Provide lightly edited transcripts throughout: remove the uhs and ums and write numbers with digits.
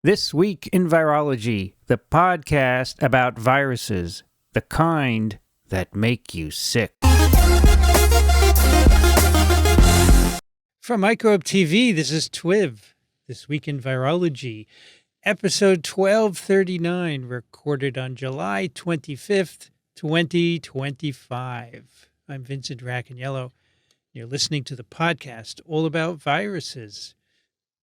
This Week in Virology, the podcast about viruses, the kind that make you sick. From Microbe TV, this is TWiV, This Week in Virology, episode 1239, recorded on July 25th, 2025. I'm Vincent Racaniello. You're listening to the podcast all about viruses.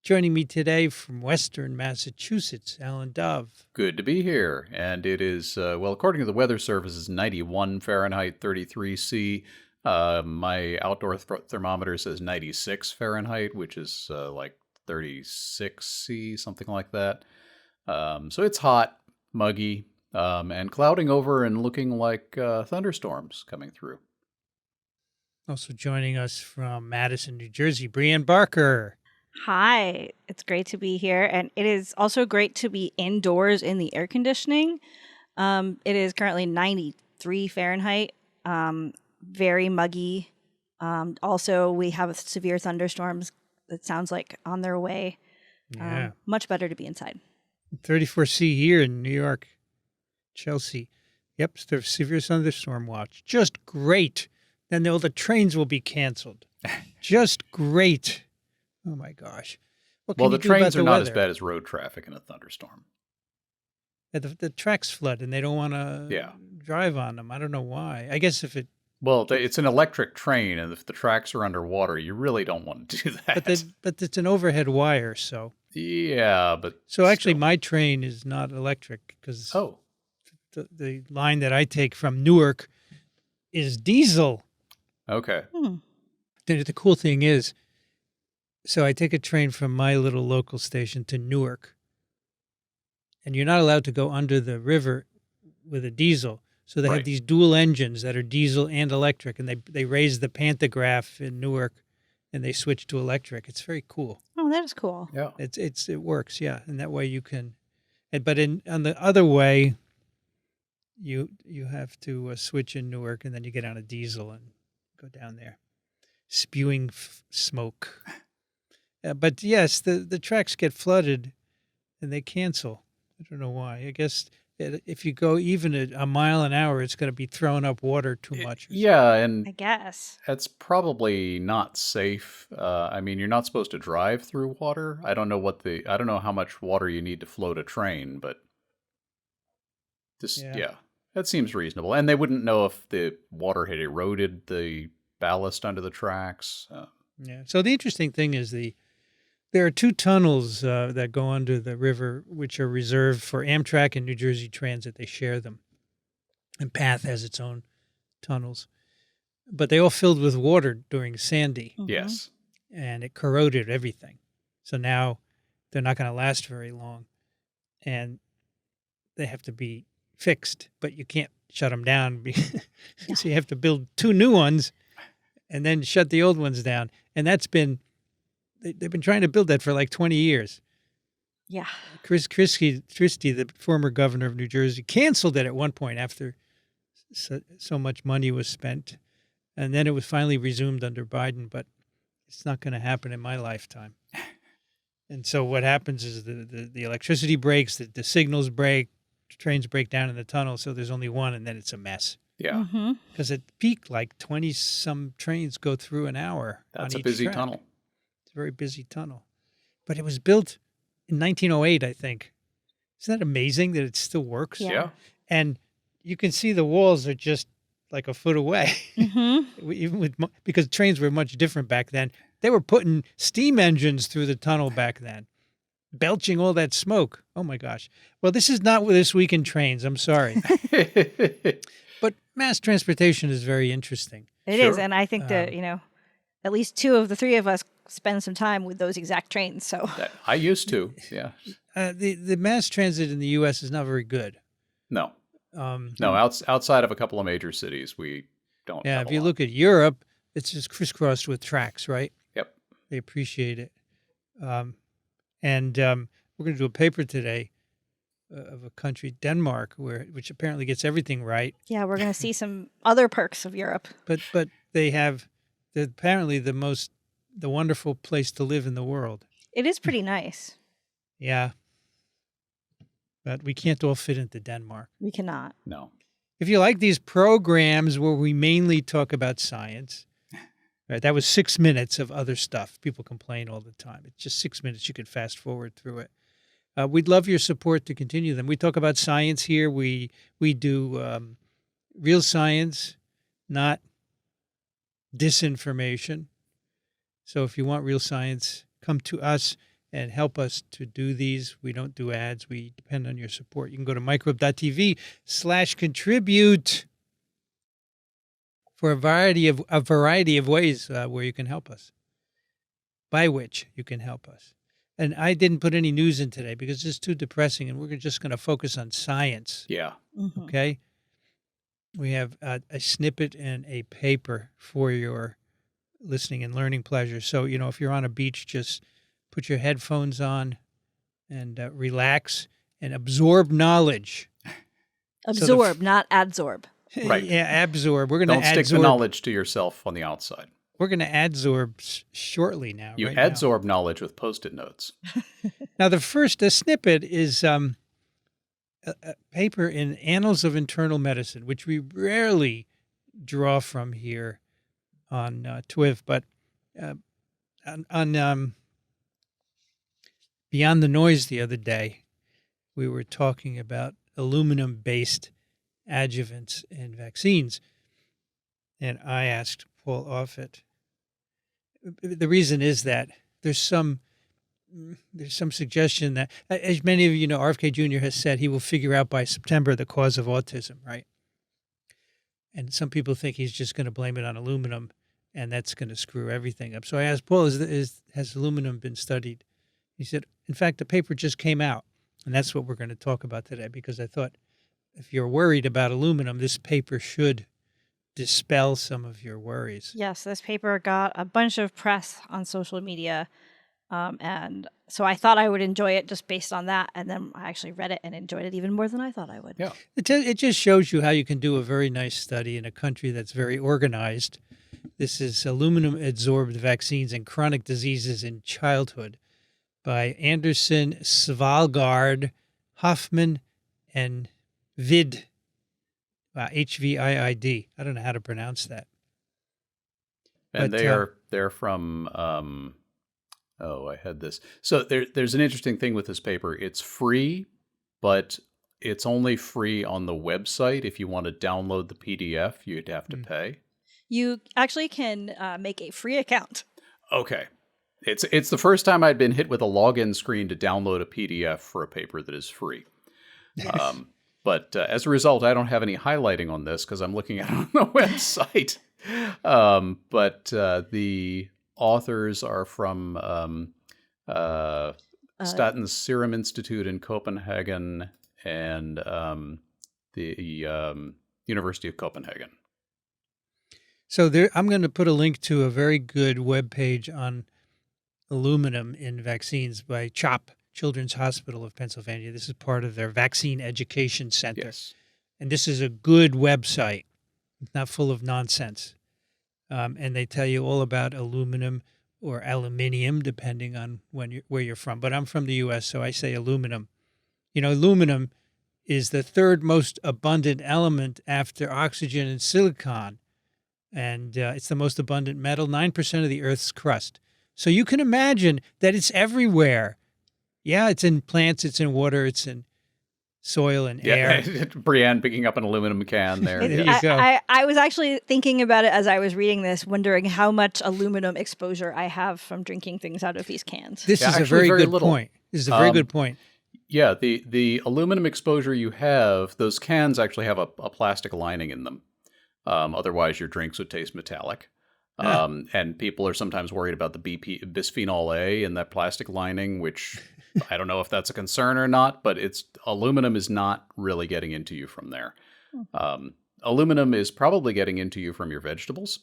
Joining me today from Western Massachusetts, Alan Dove. Good to be here. And it is, according to the Weather Service, it's 91 Fahrenheit, 33 C. My outdoor thermometer says 96 Fahrenheit, which is like 36 C, something like that. So it's hot, muggy, and clouding over and looking like thunderstorms coming through. Also joining us from Madison, New Jersey, Brianne Barker. Hi, it's great to be here. And it is also great to be indoors in the air conditioning. It is currently 93 Fahrenheit, very muggy. Also, we have severe thunderstorms that sounds like on their way. Yeah. Much better to be inside. 34 C here in New York, Chelsea. Yep, severe thunderstorm watch. Just great. Then all the trains will be canceled. Just great. Oh my gosh. Well, the trains are not as bad as road traffic in a thunderstorm. Yeah, the tracks flood and they don't want to drive on them. I don't know why. I guess if it... Well, it's an electric train, and if the tracks are underwater, you really don't want to do that. But it's an overhead wire, so... Yeah, but... So actually, my train is not electric, because the line that I take from Newark is diesel. Okay. The cool thing is, so I take a train from my little local station to Newark, and you're not allowed to go under the river with a diesel. So they have these dual engines that are diesel and electric, and they raise the pantograph in Newark, and they switch to electric. It's very cool. Oh, that is cool. Yeah, it works. Yeah, and that way you can. But on the other way, you have to switch in Newark, and then you get on a diesel and go down there, spewing smoke. But yes, the tracks get flooded, and they cancel. I don't know why. I guess if you go even a mile an hour, it's going to be throwing up water too much. Yeah, and I guess that's probably not safe. I mean, you're not supposed to drive through water. I don't know how much water you need to float a train, but that seems reasonable. And they wouldn't know if the water had eroded the ballast under the tracks. So the interesting thing is there are two tunnels that go under the river, which are reserved for Amtrak and New Jersey Transit. They share them. And PATH has its own tunnels. But they all filled with water during Sandy. Mm-hmm. Yes. And it corroded everything. So now they're not going to last very long. And they have to be fixed. But you can't shut them down. So you have to build two new ones and then shut the old ones down. And they've been trying to build that for like 20 years. Yeah. Chris Christie, the former governor of New Jersey, canceled it at one point after so much money was spent. And then it was finally resumed under Biden, but it's not going to happen in my lifetime. And so what happens is the electricity breaks, the signals break, trains break down in the tunnel, so there's only one, and then it's a mess. Yeah. Because at peak, like 20-some trains go through an hour. That's a busy tunnel. Very busy tunnel. But it was built in 1908, I think. Isn't that amazing that it still works? Yeah. And you can see the walls are just like a foot away. Even because trains were much different back then. They were putting steam engines through the tunnel back then, belching all that smoke. Oh, my gosh. Well, this is not This Week in Trains. I'm sorry. But mass transportation is very interesting. It is. And I think that, at least two of the three of us spend some time with those exact trains. So I used to, yeah. The mass transit in the U.S. is not very good. No. Outside of a couple of major cities, we don't. Yeah, if you look at Europe, it's just crisscrossed with tracks, right? Yep. They appreciate it. And we're going to do a paper today of a country, Denmark, which apparently gets everything right. Yeah, we're going to see some other perks of Europe. But they're apparently the wonderful place to live in the world. It is pretty nice. Yeah. but we can't all fit into Denmark. We cannot. No. If you like these programs where we mainly talk about science, right? That was 6 minutes of other stuff. People complain all the time. It's just 6 minutes. You could fast forward through it. We'd love your support to continue them. We talk about science here. We do real science, not disinformation. So if you want real science, come to us and help us to do these. We don't do ads. We depend on your support. You can go to microbe.tv/contribute for a variety of ways where you can help us, by which you can help us. And I didn't put any news in today because it's too depressing, and we're just going to focus on science. Yeah. Mm-hmm. Okay? We have a snippet and a paper for your listening and learning pleasure. So, if you're on a beach, just put your headphones on and relax and absorb knowledge. Absorb, not adsorb. Right. Yeah, absorb. We're going Don't to stick the knowledge to yourself on the outside. We're going to adsorb shortly now. You right now. adsorb knowledge with Post-it notes. Now, the snippet is a paper in Annals of Internal Medicine, which we rarely draw from here on TWiV, but on Beyond the Noise the other day, we were talking about aluminum-based adjuvants in vaccines, and I asked Paul Offit. The reason is that there's some suggestion that, as many of you know, RFK Jr. has said he will figure out by September the cause of autism, right? And some people think he's just going to blame it on aluminum, and that's going to screw everything up. So I asked Paul, has aluminum been studied? He said, in fact, the paper just came out, and that's what we're going to talk about today, because I thought if you're worried about aluminum, this paper should dispel some of your worries. Yes, this paper got a bunch of press on social media, and so I thought I would enjoy it just based on that, and then I actually read it and enjoyed it even more than I thought I would. Yeah. It just shows you how you can do a very nice study in a country that's very organized. This is Aluminum-Adsorbed Vaccines and Chronic Diseases in Childhood by Anderson, Svalgaard, Hoffman, and Vid. Wow, HVIID. I don't know how to pronounce that. And But, they're from I had this. So there's an interesting thing with this paper. It's free, but it's only free on the website. If you want to download the PDF, you'd have to pay. You actually can make a free account. Okay. It's the first time I'd been hit with a login screen to download a PDF for a paper that is free. But as a result, I don't have any highlighting on this because I'm looking at it on the website. But the authors are from Statens Serum Institute in Copenhagen and the University of Copenhagen. So I'm going to put a link to a very good webpage on aluminum in vaccines by CHOP, Children's Hospital of Pennsylvania. This is part of their Vaccine Education Center. Yes. And this is a good website. It's not full of nonsense. And they tell you all about aluminum or aluminium, depending on where you're from. But I'm from the U.S., so I say aluminum. Aluminum is the third most abundant element after oxygen and silicon. And it's the most abundant metal, 9% of the Earth's crust. So you can imagine that it's everywhere. Yeah, it's in plants, it's in water, it's in soil and air. Brienne picking up an aluminum can there. There you go. I was actually thinking about it as I was reading this, wondering how much aluminum exposure I have from drinking things out of these cans. This is a very good point. This is a very good point. Yeah, the aluminum exposure you have, those cans actually have a plastic lining in them. Otherwise, your drinks would taste metallic. And people are sometimes worried about the bisphenol A in that plastic lining, which I don't know if that's a concern or not, but aluminum is not really getting into you from there. Aluminum is probably getting into you from your vegetables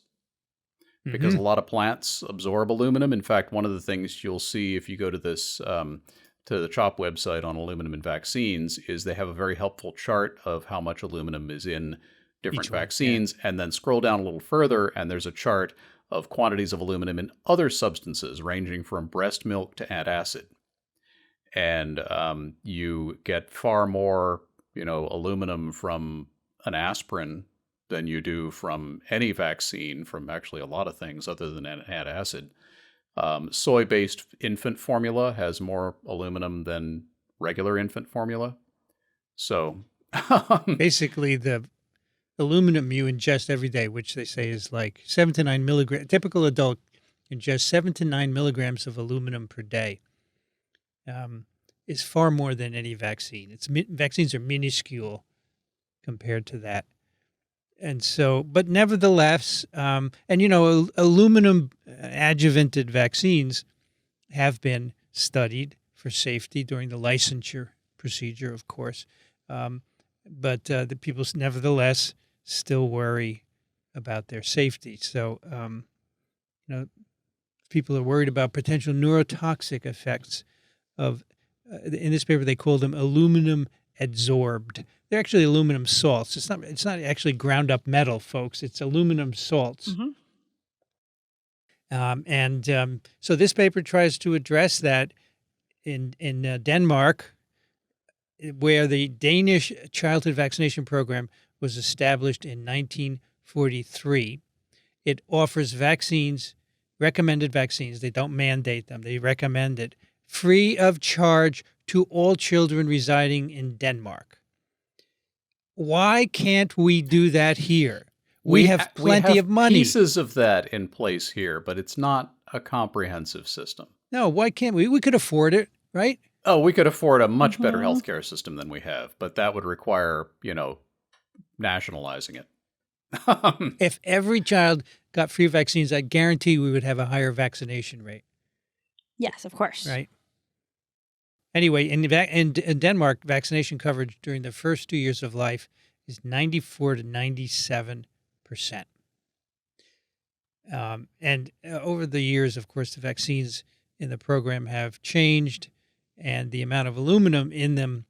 because a lot of plants absorb aluminum. In fact, one of the things you'll see if you go to this to the CHOP website on aluminum and vaccines is they have a very helpful chart of how much aluminum is in different vaccines, and then scroll down a little further, and there's a chart of quantities of aluminum in other substances, ranging from breast milk to antacid. and you get far more, aluminum from an aspirin than you do from any vaccine, from actually a lot of things other than an antacid. Soy-based infant formula has more aluminum than regular infant formula. So basically, the aluminum you ingest every day, which they say is like 7 to 9 milligrams. Typical adult ingests 7 to 9 milligrams of aluminum per day. Is far more than any vaccine. Vaccines are minuscule compared to that. And so, but nevertheless, aluminum adjuvanted vaccines have been studied for safety during the licensure procedure, of course. But the people nevertheless still worry about their safety. So, people are worried about potential neurotoxic effects of, in this paper, they call them aluminum adsorbed. They're actually aluminum salts. It's not actually ground up metal, folks. It's aluminum salts. Mm-hmm. So this paper tries to address that in Denmark, where the Danish childhood vaccination program was established in 1943. It offers vaccines, recommended vaccines. They don't mandate them. They recommend it free of charge to all children residing in Denmark. Why can't we do that here? We have plenty of money. Pieces of that in place here, but it's not a comprehensive system. No, why can't we? We could afford it, right? Oh, we could afford a much better healthcare system than we have, but that would require, nationalizing it. If every child got free vaccines, I guarantee we would have a higher vaccination rate. Yes, of course. Right. Anyway, in Denmark, vaccination coverage during the first 2 years of life is 94 to 97%. And over the years, of course, the vaccines in the program have changed, and the amount of aluminum in them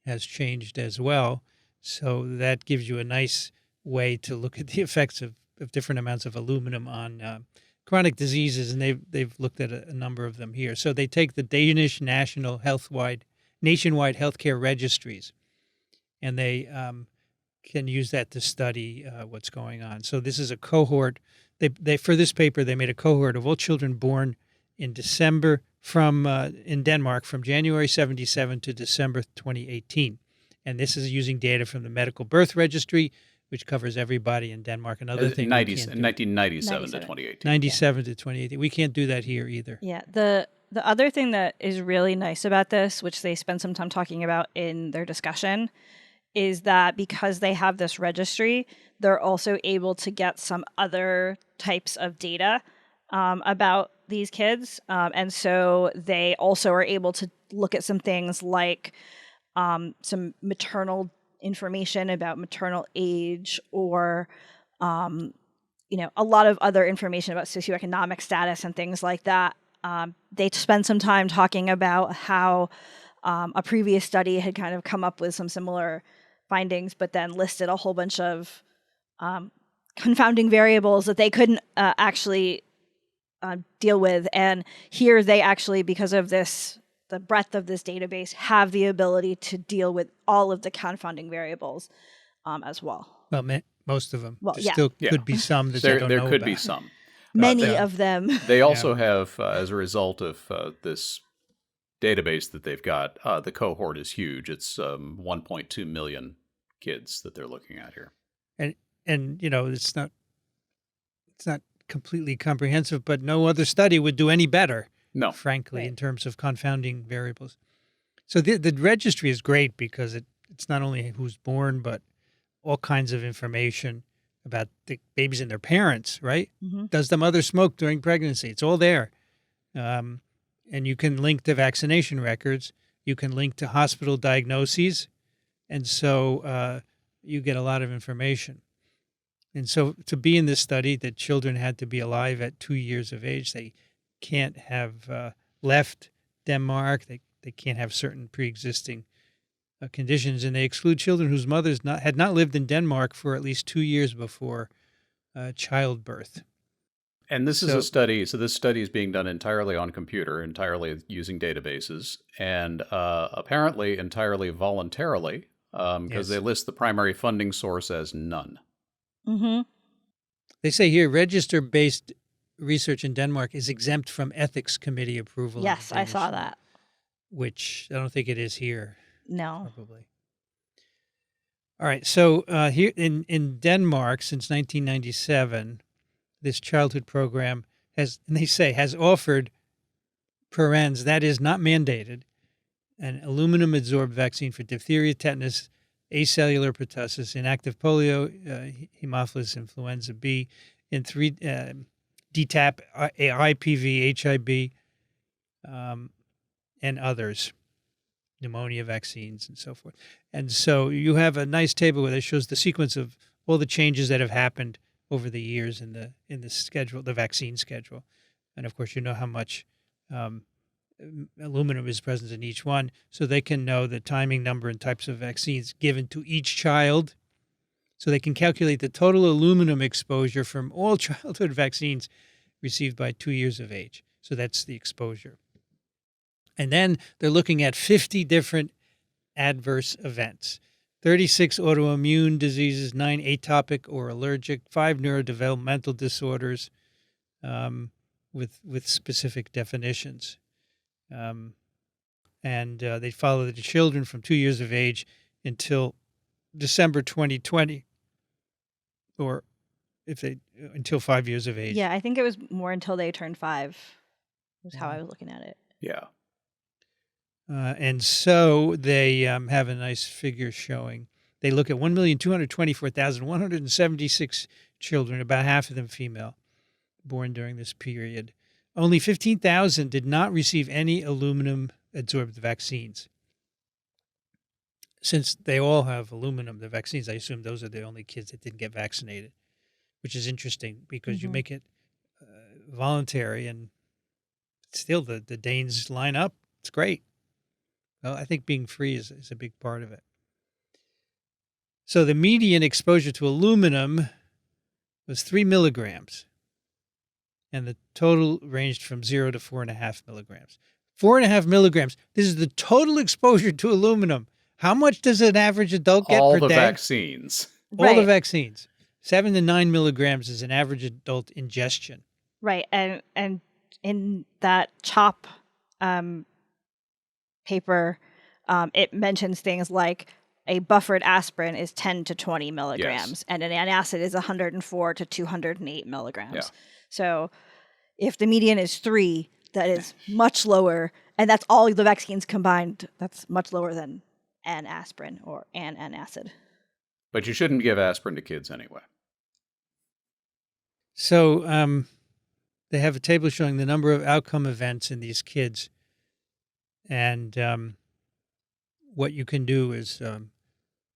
has changed as well. So that gives you a nice way to look at the effects of different amounts of aluminum on chronic diseases, and they've looked at a number of them here. So they take the Danish nationwide healthcare registries, and they can use that to study what's going on. So this is a cohort. They for this paper they made a cohort of all children born in December in Denmark from January 1977 to December 2018, and this is using data from the Medical Birth Registry, which covers everybody in Denmark. Another thing, 1997 to 2018. 97 to 2018. We can't do that here either. Yeah. The other thing that is really nice about this, which they spend some time talking about in their discussion, is that because they have this registry, they're also able to get some other types of data about these kids. And so they also are able to look at some things like some maternal information about maternal age, or a lot of other information about socioeconomic status and things like that. They spend some time talking about how a previous study had kind of come up with some similar findings, but then listed a whole bunch of confounding variables that they couldn't actually deal with. And here they actually, because of this, the breadth of this database, have the ability to deal with all of the confounding variables as well. Well, most of them. Well, there still could be some that they don't know There could about. be some. Many of them. They also have, as a result of this database that they've got, the cohort is huge. It's 1.2 million kids that they're looking at here. And it's not completely comprehensive, but no other study would do any better. No, frankly, right. In terms of confounding variables. So the registry is great because it's not only who's born, but all kinds of information about the babies and their parents, right? Mm-hmm. Does the mother smoke during pregnancy? It's all there. And you can link to vaccination records. You can link to hospital diagnoses. And so you get a lot of information. And so to be in this study, that children had to be alive at 2 years of age. They can't have left Denmark. They can't have certain pre-existing conditions, and they exclude children whose mothers had not lived in Denmark for at least 2 years before childbirth. And this is So- a study. So this study is being done entirely on computer, entirely using databases, and apparently entirely voluntarily, because Yes. they list the primary funding source as none. Mm-hmm. They say here, register-based research in Denmark is exempt from ethics committee approval. under Yes, I Danish saw law, that. which I don't think it is here. No. Probably. All right. So here in Denmark, since 1997, this childhood program has, and they say, has offered parens, that is not mandated, an aluminum adsorbed vaccine for diphtheria, tetanus, acellular pertussis, inactive polio, Haemophilus influenza B, and three DTaP, IPV, HIB, and others, pneumonia vaccines, and so forth. And so you have a nice table where it shows the sequence of all the changes that have happened over the years in the schedule, the vaccine schedule, and of course you know how much aluminum is present in each one, so they can know the timing, number, and types of vaccines given to each child, so they can calculate the total aluminum exposure from all childhood vaccines received by 2 years of age. So that's the exposure. And then they're looking at 50 different adverse events, 36 autoimmune diseases, 9 atopic or allergic, 5 neurodevelopmental disorders with specific definitions. And they follow the children from 2 years of age until December 2020, or if they until 5 years of age. Yeah, I think it was more until they turned 5 was how I was looking at it. Yeah. And so they have a nice figure showing. They look at 1,224,176 children, about half of them female, born during this period. Only 15,000 did not receive any aluminum adsorbed vaccines. Since they all have aluminum, the vaccines, I assume those are the only kids that didn't get vaccinated, which is interesting because you make it voluntary, and still the Danes line up. It's great. Well, I think being free is a big part of it. So the median exposure to aluminum was 3 milligrams, and the total ranged from 0 to 4.5 milligrams. 4.5 milligrams. This is the total exposure to aluminum. How much does an average adult get All per the day? vaccines. All the vaccines. 7 to 9 milligrams is an average adult ingestion. Right. And in that CHOP paper, it mentions things like a buffered aspirin is 10 to 20 milligrams, and an antacid is 104 to 208 milligrams. Yeah. So if the median is 3, that is much lower, and that's all the vaccines combined. That's much lower than an aspirin or an antacid. But you shouldn't give aspirin to kids anyway. So they have a table showing the number of outcome events in these kids. And what you can do is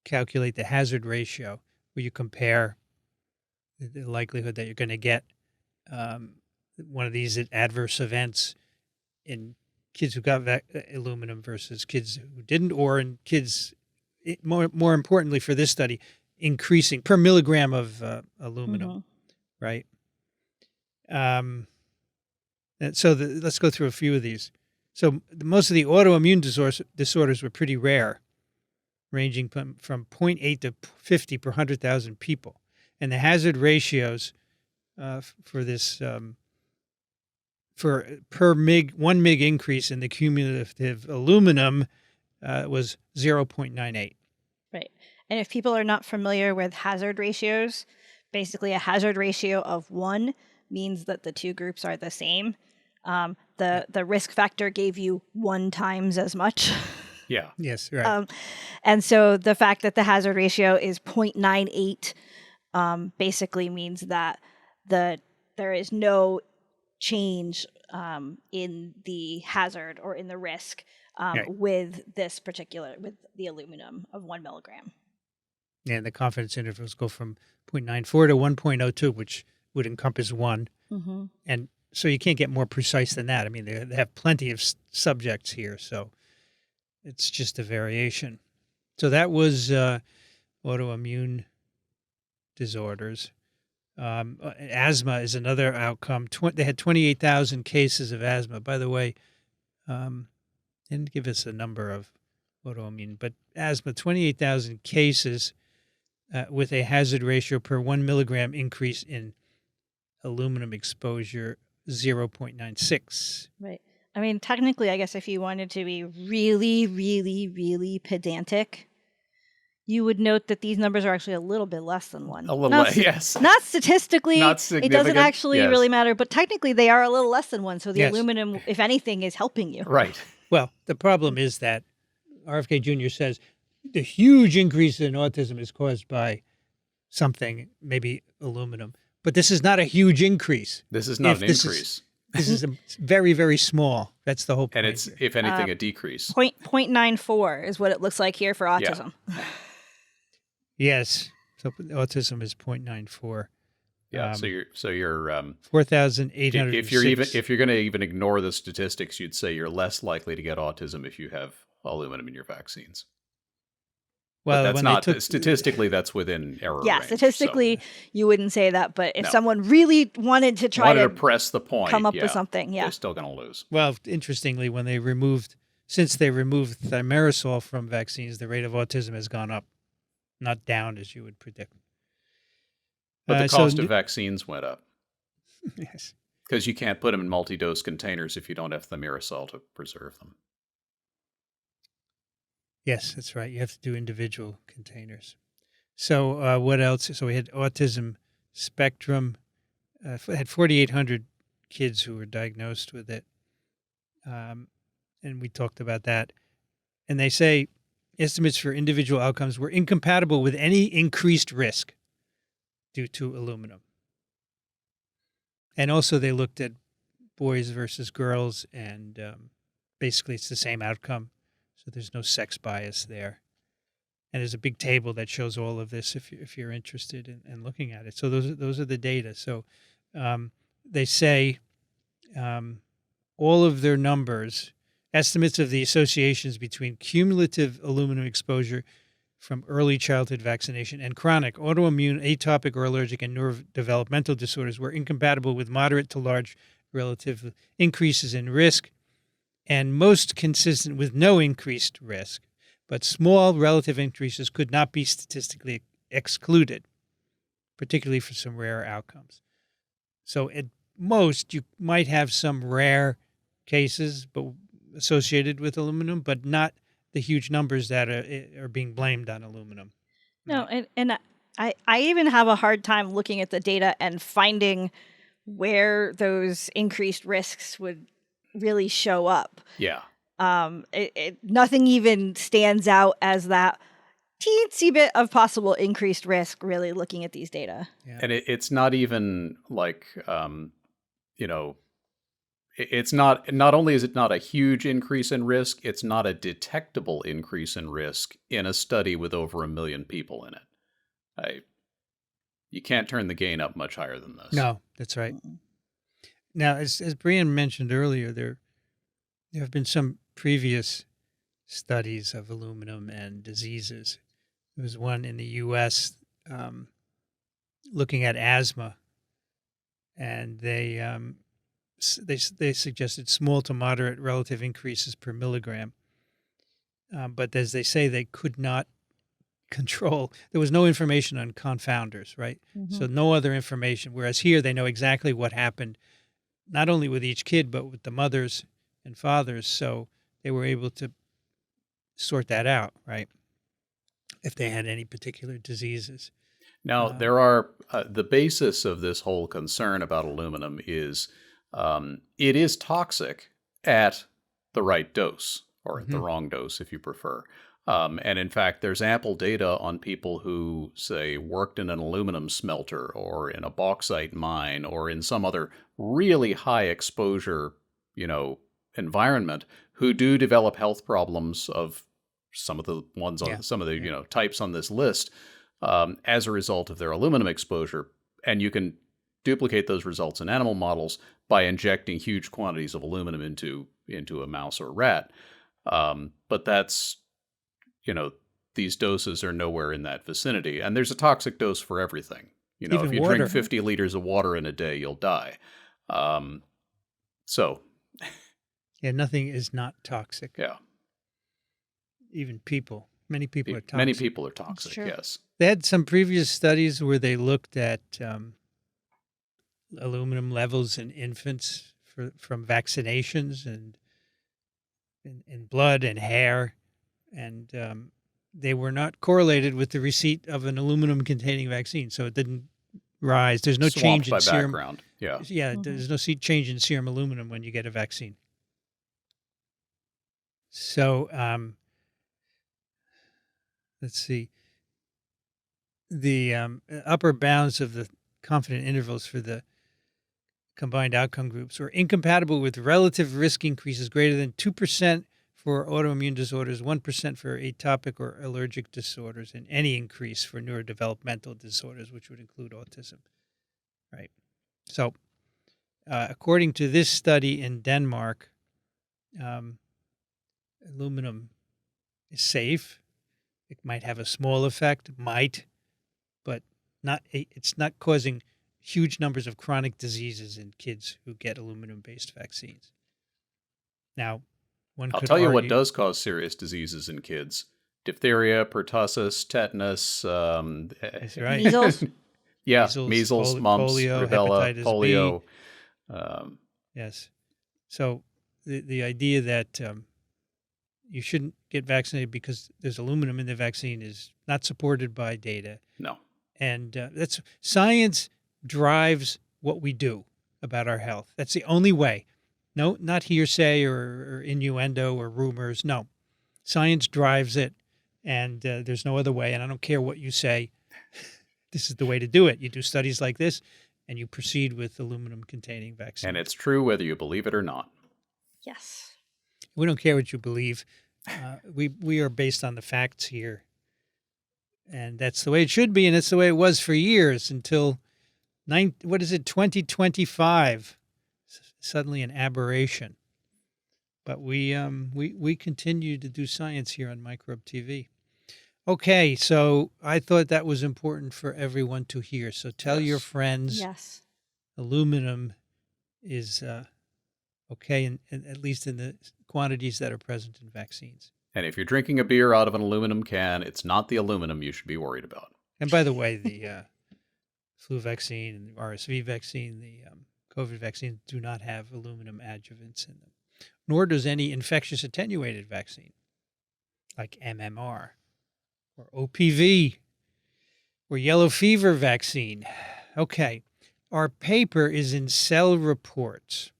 calculate the hazard ratio, where you compare the likelihood that you're going to get one of these adverse events in kids who got aluminum versus kids who didn't, or in kids, more importantly for this study, increasing per milligram of aluminum, right? And so let's go through a few of these. So most of the autoimmune disorders were pretty rare, ranging from 0.8 to 50 per 100,000 people. And the hazard ratios for this, for per 1 mg increase in the cumulative aluminum was 0.98. Right. And if people are not familiar with hazard ratios, basically a hazard ratio of 1 means that the two groups are the same. The risk factor gave you 1 times as much. Yeah. Yes, right. And so the fact that the hazard ratio is 0.98 basically means that there is no change in the hazard or in the risk with this particular, with the aluminum of 1 milligram. And the confidence intervals go from 0.94 to 1.02, which would encompass 1. Mm-hmm. And so you can't get more precise than that. I mean, they have plenty of subjects here, so it's just a variation. So that was autoimmune disorders. Asthma is another outcome. They had 28,000 cases of asthma. By the way, didn't give us a number of autoimmune, but asthma, 28,000 cases with a hazard ratio per 1 milligram increase in aluminum exposure, 0.96. Right. I mean, technically, I guess if you wanted to be really, really, really pedantic, you would note that these numbers are actually a little bit less than 1. A little, yes. Not statistically. Not It significant. doesn't actually yes. really matter, but technically they are a little less than 1. So the Yes. aluminum, if anything, is helping you. Right. Well, the problem is that RFK Jr. says the huge increase in autism is caused by something, maybe aluminum. But this is not a huge increase. This is not an This increase. This is very, very small. That's the whole point. And it's, here. if anything, a decrease. 0.94 is what it looks like here for autism. Yes. So autism is 0.94. Yeah. So you're 4,800. if you're going to even ignore the statistics, you'd say you're less likely to get autism if you have aluminum in your vaccines. Well, but that's not statistically. That's within error. Yeah, range, statistically, so. you wouldn't say that. But if someone really wanted to try to press the point, come up with something, they're still going to lose. Well, interestingly, since they removed thimerosal from vaccines, the rate of autism has gone up, not down as you would predict. But the cost of vaccines went up. Yes. Because you can't put them in multi-dose containers if you don't have thimerosal to preserve them. Yes, that's right. You have to do individual containers. So what else? So we had autism spectrum. Had 4,800 kids who were diagnosed with it. And we talked about that. And they say estimates for individual outcomes were incompatible with any increased risk due to aluminum. And also they looked at boys versus girls, and basically it's the same outcome. So there's no sex bias there. And there's a big table that shows all of this if you're interested in looking at it. So those are the data. So they say all of their numbers, estimates of the associations between cumulative aluminum exposure from early childhood vaccination and chronic autoimmune, atopic, or allergic and neurodevelopmental disorders were incompatible with moderate to large relative increases in risk and most consistent with no increased risk, but small relative increases could not be statistically excluded, particularly for some rare outcomes. So at most, you might have some rare cases associated with aluminum, but not the huge numbers that are being blamed on aluminum. No, and I even have a hard time looking at the data and finding where those increased risks would really show up. Yeah. Nothing even stands out as that teensy bit of possible increased risk, really looking at these data. Yeah. And it's not even like, it's not only is it not a huge increase in risk, it's not a detectable increase in risk in a study with over 1 million people in it. You can't turn the gain up much higher than this. No, that's right. Now, as Brian mentioned earlier, there have been some previous studies of aluminum and diseases. There was one in the U.S. Looking at asthma, and they suggested small to moderate relative increases per milligram. But as they say, they could not control. There was no information on confounders, right? Mm-hmm. So no other information. Whereas here, they know exactly what happened, not only with each kid, but with the mothers and fathers. So they were able to sort that out, right? If they had any particular diseases. Now, there are the basis of this whole concern about aluminum is it is toxic at the right dose, or at the wrong dose, if you prefer. And in fact, there's ample data on people who, say, worked in an aluminum smelter or in a bauxite mine or in some other really high exposure, environment, who do develop health problems of some of the ones on some of the types on this list as a result of their aluminum exposure. And you can duplicate those results in animal models by injecting huge quantities of aluminum into a mouse or rat. But that's, these doses are nowhere in that vicinity. And there's a toxic dose for everything. You know, Even if you water. drink 50 liters of water in a day, you'll die. So, Yeah, nothing is not toxic. yeah. Even people. Many people are toxic. Many people are toxic, true. yes. They had some previous studies where they looked at aluminum levels in infants from vaccinations and in blood and hair, and they were not correlated with the receipt of an aluminum-containing vaccine, so it didn't rise. There's no Swamped change in by serum. background, yeah. Yeah, Mhm. there's no change in serum aluminum when you get a vaccine. So let's see. The upper bounds of the confident intervals for the combined outcome groups were incompatible with relative risk increases greater than 2% for autoimmune disorders, 1% for atopic or allergic disorders, and any increase for neurodevelopmental disorders, which would include autism. Right. So, according to this study in Denmark, aluminum is safe. It might have a small effect, but it's not causing huge numbers of chronic diseases in kids who get aluminum-based vaccines. Now, one I'll could tell you what argue- does cause serious diseases in kids: diphtheria, pertussis, tetanus. That's right. Measles? Yeah, measles, mumps, polio, rubella, hepatitis polio. Yes. So the idea that you shouldn't get vaccinated because there's aluminum in the vaccine is not supported by data. No. And that's science drives what we do about our health. That's the only way. No, not hearsay or innuendo or rumors. No, science drives it, and there's no other way. And I don't care what you say. This is the way to do it. You do studies like this, and you proceed with aluminum-containing vaccines. And it's true whether you believe it or not. Yes. We don't care what you believe. We are based on the facts here. And that's the way it should be, and it's the way it was for years until 2025. Suddenly an aberration. But we continue to do science here on Microbe TV. Okay, so I thought that was important for everyone to hear. So tell your friends Yes. aluminum is okay, and at least in the quantities that are present in vaccines. And if you're drinking a beer out of an aluminum can, it's not the aluminum you should be worried about. And by the way, the flu vaccine and the RSV vaccine, the COVID vaccine do not have aluminum adjuvants in them, nor does any infectious attenuated vaccine like MMR or OPV or yellow fever vaccine. Okay, our paper is in Cell Reports.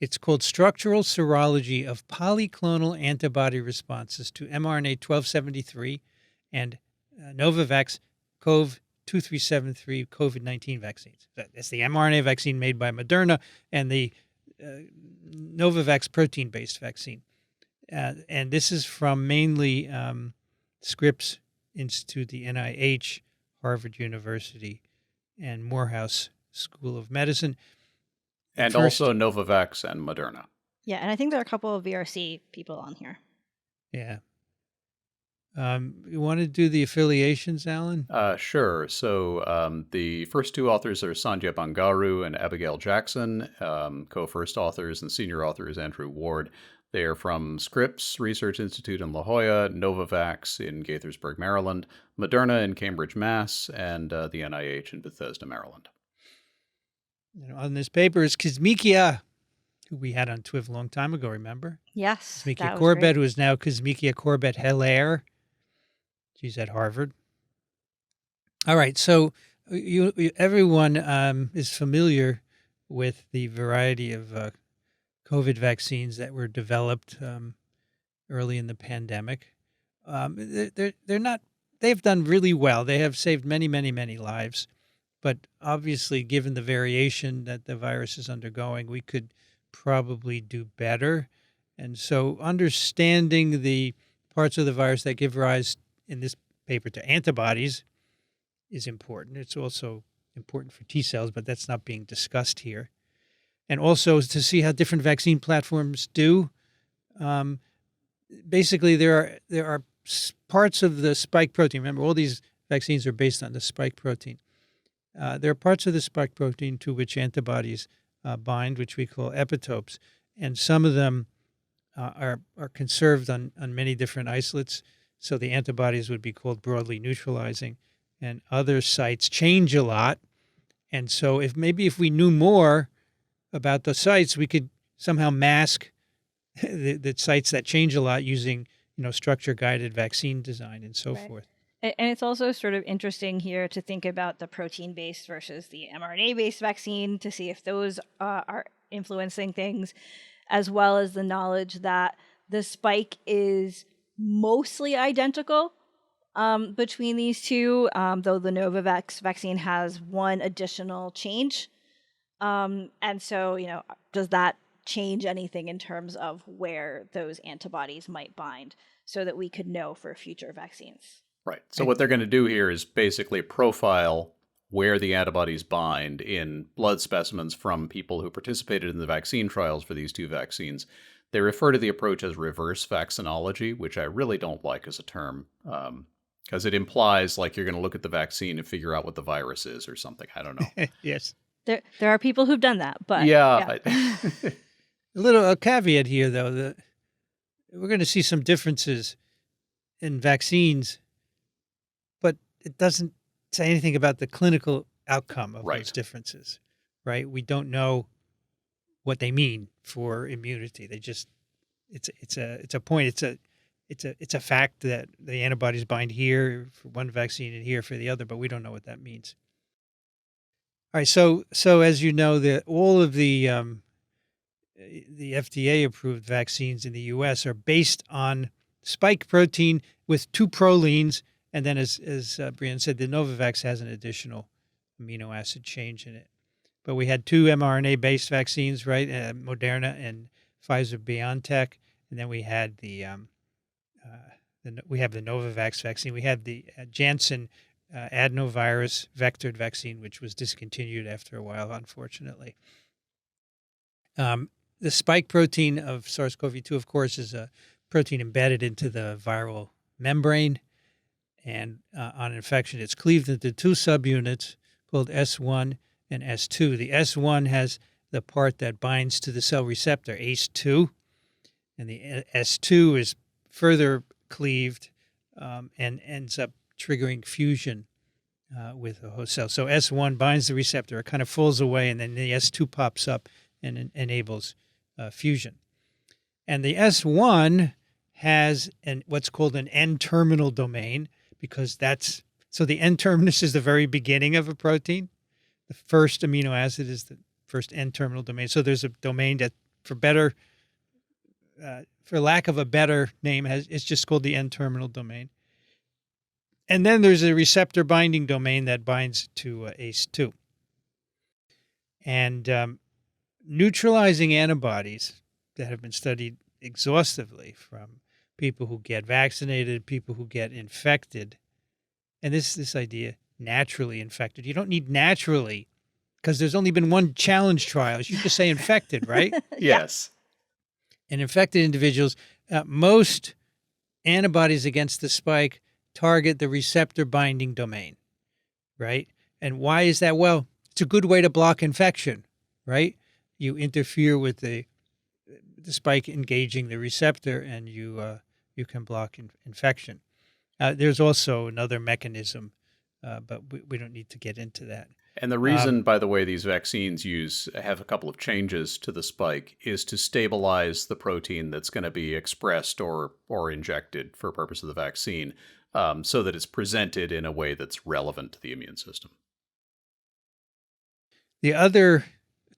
It's called Structural Serology of Polyclonal Antibody Responses to mRNA 1273 and Novavax CoV2373 COVID-19 vaccines. That's the mRNA vaccine made by Moderna and the Novavax protein-based vaccine. And this is from mainly Scripps Institute, the NIH, Harvard University, and Morehouse School of Medicine. And First- also Novavax and Moderna. Yeah, and I think there are a couple of VRC people on here. Yeah. You want to do the affiliations, Alan? Sure. So the first two authors are Sanjay Bangaru and Abigail Jackson. Co-first authors and senior author is Andrew Ward. They are from Scripps Research Institute in La Jolla, Novavax in Gaithersburg, Maryland, Moderna in Cambridge, Mass., and the NIH in Bethesda, Maryland. On this paper is Kizmikia, who we had on TWiV a long time ago, remember? Yes. Kizmikia that was Corbett, great. who is now Kizmikia Corbett-Hellaire. She's at Harvard. All right, so everyone is familiar with the variety of COVID vaccines that were developed early in the pandemic. They're not. They've done really well. They have saved many, many, many lives. But obviously, given the variation that the virus is undergoing, we could probably do better. And so understanding the parts of the virus that give rise in this paper to antibodies is important. It's also important for T cells, but that's not being discussed here. And also to see how different vaccine platforms do. Basically, there are parts of the spike protein. Remember, all these vaccines are based on the spike protein. There are parts of the spike protein to which antibodies bind, which we call epitopes, and some of them are conserved on many different isolates. So the antibodies would be called broadly neutralizing, and other sites change a lot. And so if we knew more about the sites, we could somehow mask the sites that change a lot using structure-guided vaccine design and so forth. And it's also sort of interesting here to think about the protein-based versus the mRNA-based vaccine to see if those are influencing things, as well as the knowledge that the spike is mostly identical between these two, though the Novavax vaccine has one additional change. And so, does that change anything in terms of where those antibodies might bind so that we could know for future vaccines? Right. So what they're going to do here is basically profile where the antibodies bind in blood specimens from people who participated in the vaccine trials for these two vaccines. They refer to the approach as reverse vaccinology, which I really don't like as a term, because it implies like you're going to look at the vaccine and figure out what the virus is or something. I don't know. Yes. There are people who've done that, but yeah. A caveat here, though, that we're going to see some differences in vaccines, but it doesn't say anything about the clinical outcome of those differences, right? We don't know what they mean for immunity. They just it's a point. It's a fact that the antibodies bind here for one vaccine and here for the other, but we don't know what that means. All right, so as you know, all of the FDA-approved vaccines in the U.S. are based on spike protein with two prolines, and then as Brian said, the Novavax has an additional amino acid change in it. But we had two mRNA-based vaccines, right? Moderna and Pfizer-BioNTech, and then we had the Novavax vaccine. We had the Janssen adenovirus vectored vaccine, which was discontinued after a while, unfortunately. The spike protein of SARS-CoV-2, of course, is a protein embedded into the viral membrane. And on infection, it's cleaved into two subunits called S1 and S2. The S1 has the part that binds to the cell receptor, ACE2, and the S2 is further cleaved and ends up triggering fusion with the host cell. So S1 binds the receptor, it kind of falls away, and then the S2 pops up and enables fusion. And the S1 has what's called an N-terminal domain, because so the N-terminus is the very beginning of a protein. The first amino acid is the first N-terminal domain. So there's a domain that, for lack of a better name, it's just called the N-terminal domain. And then there's a receptor binding domain that binds to ACE2. And neutralizing antibodies that have been studied exhaustively from people who get vaccinated, people who get infected, and this idea, naturally infected. You don't need naturally, because there's only been one challenge trial. You just say infected, right? Yes. In infected individuals, most antibodies against the spike target the receptor binding domain, right? And why is that? Well, it's a good way to block infection, right? You interfere with the spike engaging the receptor, and you can block infection. There's also another mechanism, but we don't need to get into that. And the reason, by the way, these vaccines have a couple of changes to the spike is to stabilize the protein that's going to be expressed or injected for purpose of the vaccine, so that it's presented in a way that's relevant to the immune system. The other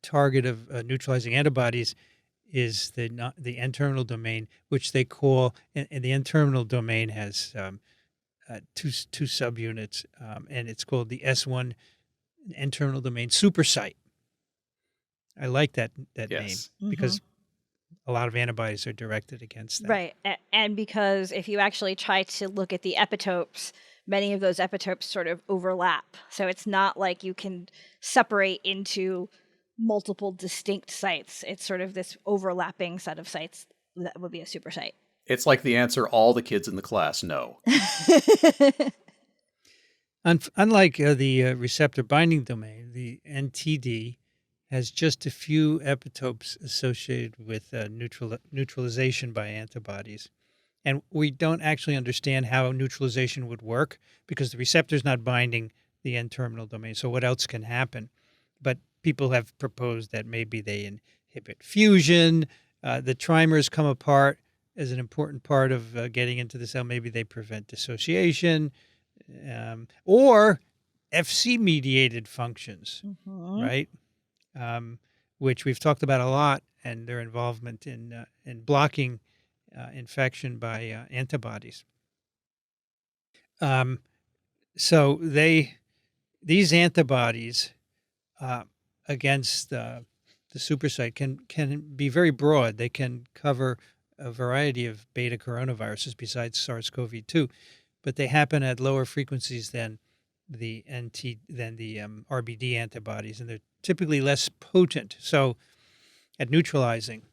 target of neutralizing antibodies is the N-terminal domain, which they call, and the N-terminal domain has two subunits, and it's called the S1 N-terminal domain supersite. I like that name because a lot of antibodies are directed against that. Right, and because if you actually try to look at the epitopes, many of those epitopes sort of overlap. So it's not like you can separate into multiple distinct sites. It's sort of this overlapping set of sites that would be a supersite. It's like the answer all the kids in the class know. Unlike the receptor binding domain, the NTD has just a few epitopes associated with neutralization by antibodies. And we don't actually understand how neutralization would work because the receptor is not binding the N-terminal domain. So what else can happen? But people have proposed that maybe they inhibit fusion. The trimers come apart as an important part of getting into the cell. Maybe they prevent dissociation or FC-mediated functions, right? Which we've talked about a lot, and their involvement in blocking infection by antibodies. So these antibodies against the supersite can be very broad. They can cover a variety of beta coronaviruses besides SARS-CoV-2, but they happen at lower frequencies than the RBD antibodies, and they're typically less potent. So at neutralizing,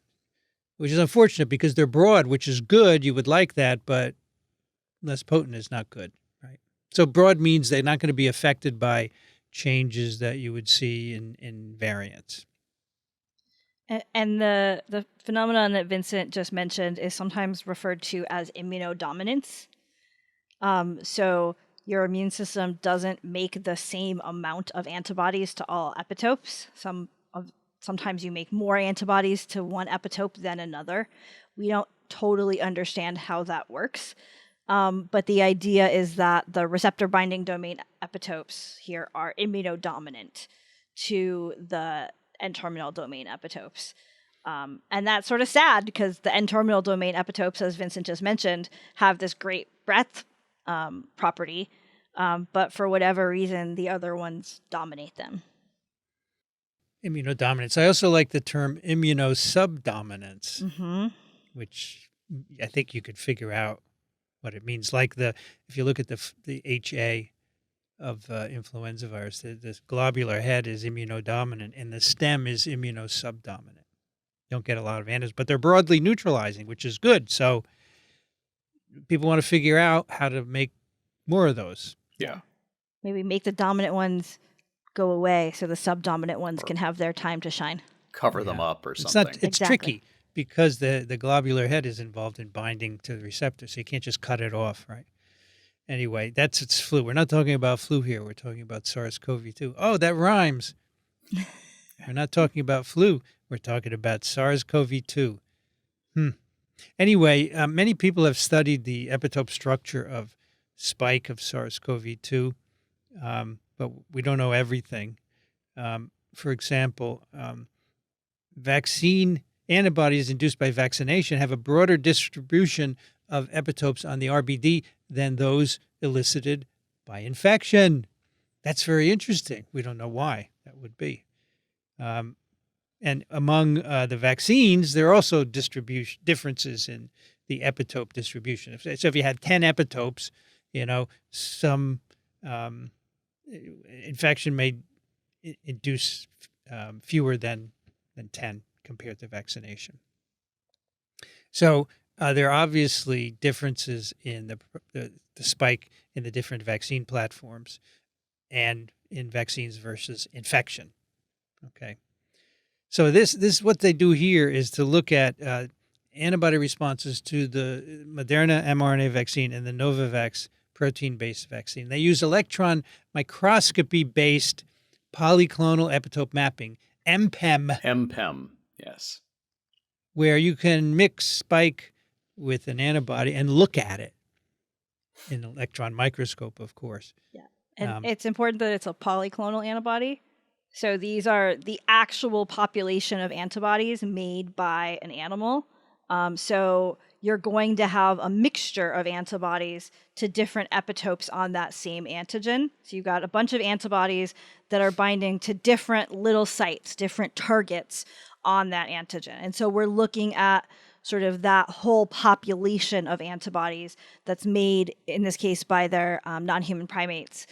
which is unfortunate because they're broad, which is good. You would like that, but less potent is not good, right? So broad means they're not going to be affected by changes that you would see in variants. And the phenomenon that Vincent just mentioned is sometimes referred to as immunodominance. So your immune system doesn't make the same amount of antibodies to all epitopes. Sometimes you make more antibodies to one epitope than another. We don't totally understand how that works. But the idea is that the receptor binding domain epitopes here are immunodominant to the N-terminal domain epitopes. And that's sort of sad because the N-terminal domain epitopes, as Vincent just mentioned, have this great breadth property. But for whatever reason, the other ones dominate them. Immunodominance. I also like the term immunosubdominance, which I think you could figure out what it means. Like if you look at the HA of influenza virus, the globular head is immunodominant and the stem is immunosubdominant. Don't get a lot of antibodies, but they're broadly neutralizing, which is good. So people want to figure out how to make more of those. Yeah. Maybe make the dominant ones go away so the subdominant ones can have their time to shine. Cover them up or something. It's tricky because the globular head is involved in binding to the receptor, so you can't just cut it off, right? Anyway, it's flu. We're not talking about flu here. We're talking about SARS-CoV-2. Oh, that rhymes. We're not talking about flu. We're talking about SARS-CoV-2. Anyway, many people have studied the epitope structure of spike of SARS-CoV-2, but we don't know everything. For example, vaccine antibodies induced by vaccination have a broader distribution of epitopes on the RBD than those elicited by infection. That's very interesting. We don't know why that would be. And among the vaccines, there are also differences in the epitope distribution. So if you had 10 epitopes, some infection may induce fewer than 10 compared to vaccination. So there are obviously differences in the spike in the different vaccine platforms and in vaccines versus infection. Okay. So this what they do here is to look at antibody responses to the Moderna mRNA vaccine and the Novavax protein-based vaccine. They use electron microscopy-based polyclonal epitope mapping, MPEM. MPEM, yes. Where you can mix spike with an antibody and look at it in an electron microscope, of course. Yeah. And it's important that it's a polyclonal antibody. So these are the actual population of antibodies made by an animal. So you're going to have a mixture of antibodies to different epitopes on that same antigen. So you've got a bunch of antibodies that are binding to different little sites, different targets on that antigen. And so we're looking at sort of that whole population of antibodies that's made, in this case, by their non-human primates,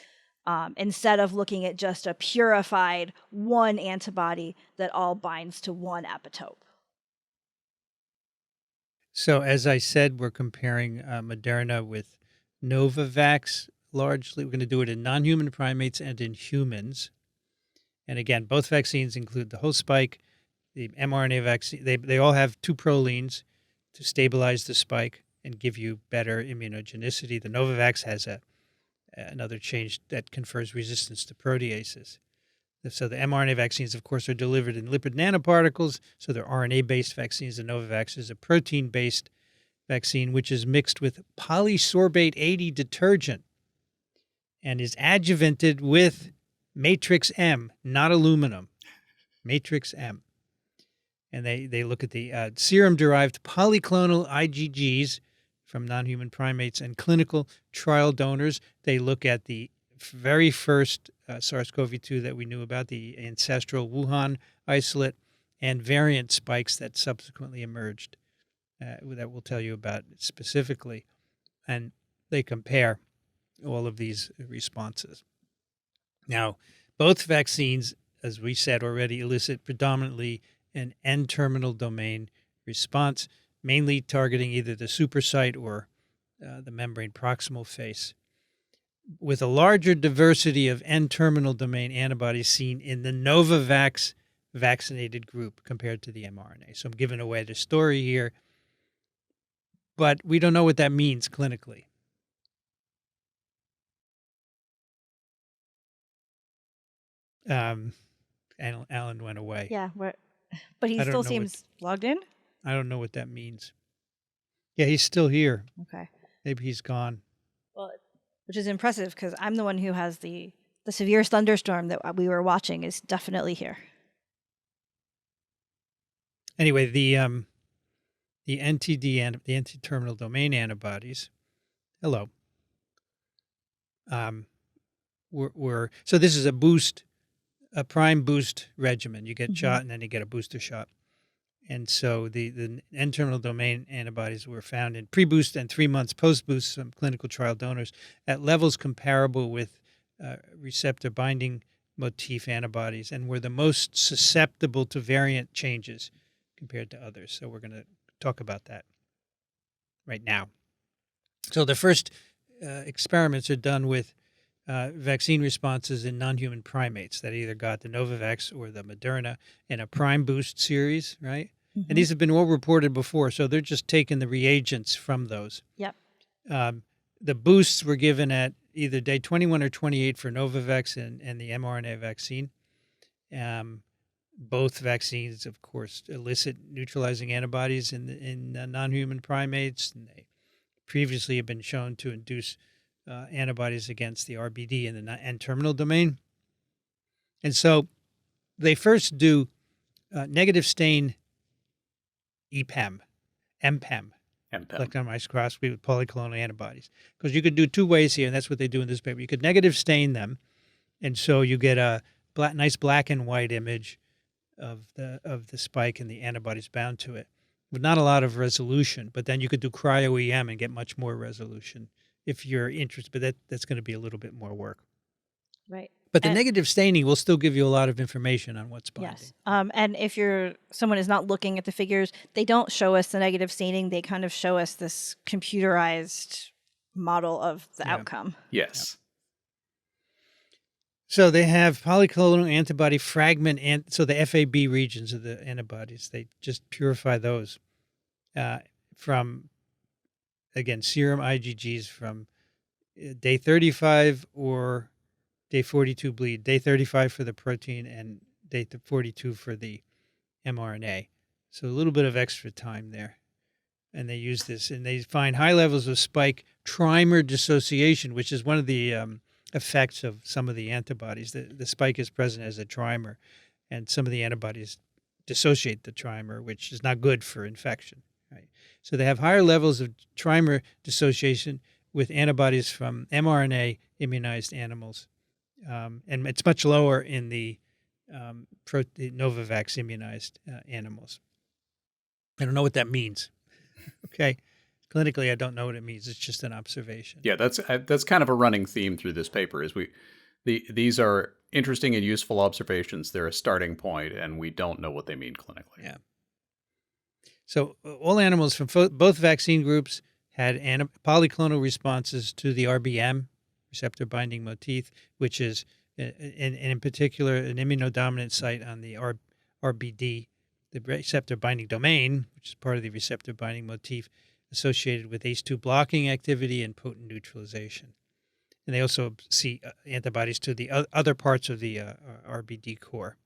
instead of looking at just a purified one antibody that all binds to one epitope. So as I said, we're comparing Moderna with Novavax. largely, we're going to do it in non-human primates and in humans. And again, both vaccines include the whole spike, the mRNA vaccine. They all have 2 prolines to stabilize the spike and give you better immunogenicity. The Novavax has another change that confers resistance to proteases. So the mRNA vaccines, of course, are delivered in lipid nanoparticles. So they're RNA-based vaccines. The Novavax is a protein-based vaccine, which is mixed with polysorbate 80 detergent and is adjuvanted with matrix M, not aluminum, matrix M. And they look at the serum-derived polyclonal IgGs from non-human primates and clinical trial donors. They look at the very first SARS-CoV-2 that we knew about, the ancestral Wuhan isolate, and variant spikes that subsequently emerged that we'll tell you about specifically. And they compare all of these responses. Now, both vaccines, as we said already, elicit predominantly an N-terminal domain response, mainly targeting either the supersite or the membrane proximal face, with a larger diversity of N-terminal domain antibodies seen in the Novavax vaccinated group compared to the mRNA. So I'm giving away the story here, but we don't know what that means clinically. Alan went away. Yeah, but he still seems logged in? I don't know what that means. Yeah, he's still here. Okay. Maybe he's gone. Well, which is impressive because I'm the one who has the severe thunderstorm that we were watching is definitely here. Anyway, the NTD and the N-terminal domain antibodies. Hello. So this is a prime boost regimen. You get shot and then you get a booster shot. And so the N-terminal domain antibodies were found in pre-boost and 3 months post-boost, some clinical trial donors, at levels comparable with receptor binding motif antibodies and were the most susceptible to variant changes compared to others. So we're going to talk about that right now. So the first experiments are done with vaccine responses in non-human primates that either got the Novavax or the Moderna in a prime boost series, right? Mm-hmm. And these have been all reported before, so they're just taking the reagents from those. Yep. The boosts were given at either day 21 or 28 for Novavax and the mRNA vaccine. Both vaccines, of course, elicit neutralizing antibodies in non-human primates, and they previously have been shown to induce antibodies against the RBD in the N-terminal domain. And so they first do negative stain EPEM, MPEM, electron microscopy with polyclonal antibodies. Because you could do 2 ways here, and that's what they do in this paper. You could negative stain them, and so you get a nice black and white image of the spike and the antibodies bound to it, with not a lot of resolution. But then you could do cryo-EM and get much more resolution if you're interested, but that's going to be a little bit more work. Right. But the negative staining will still give you a lot of information on what's binding. Yes. And if someone is not looking at the figures, they don't show us the negative staining. They kind of show us this computerized model of the outcome. Yes. So they have polyclonal antibody fragment, and so the FAB regions of the antibodies, they just purify those from, again, serum IgGs from day 35 or day 42 bleed, day 35 for the protein and day 42 for the mRNA. So a little bit of extra time there. And they use this, and they find high levels of spike trimer dissociation, which is one of the effects of some of the antibodies. The spike is present as a trimer, and some of the antibodies dissociate the trimer, which is not good for infection. Right? So they have higher levels of trimer dissociation with antibodies from mRNA immunized animals. And it's much lower in the Novavax immunized animals. I don't know what that means. Okay. Clinically, I don't know what it means. It's just an observation. Yeah, that's kind of a running theme through this paper. These are interesting and useful observations. They're a starting point, and we don't know what they mean clinically. Yeah. So all animals from both vaccine groups had polyclonal responses to the RBM receptor binding motif, which is, in particular, an immunodominant site on the RBD, the receptor binding domain, which is part of the receptor binding motif associated with ACE2 blocking activity and potent neutralization. And they also see antibodies to the other parts of the RBD core.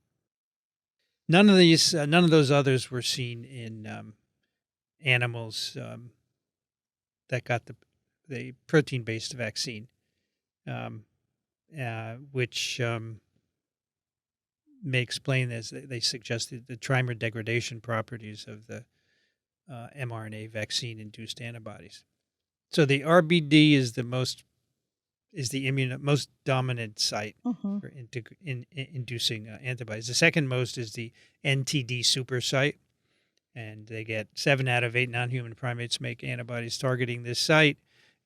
None of those others were seen in animals that got the protein-based vaccine, which may explain, as they suggested, the trimer degradation properties of the mRNA vaccine-induced antibodies. So the RBD is the most dominant site for inducing antibodies. The second most is the NTD super site, and they get 7 out of 8 non-human primates make antibodies targeting this site,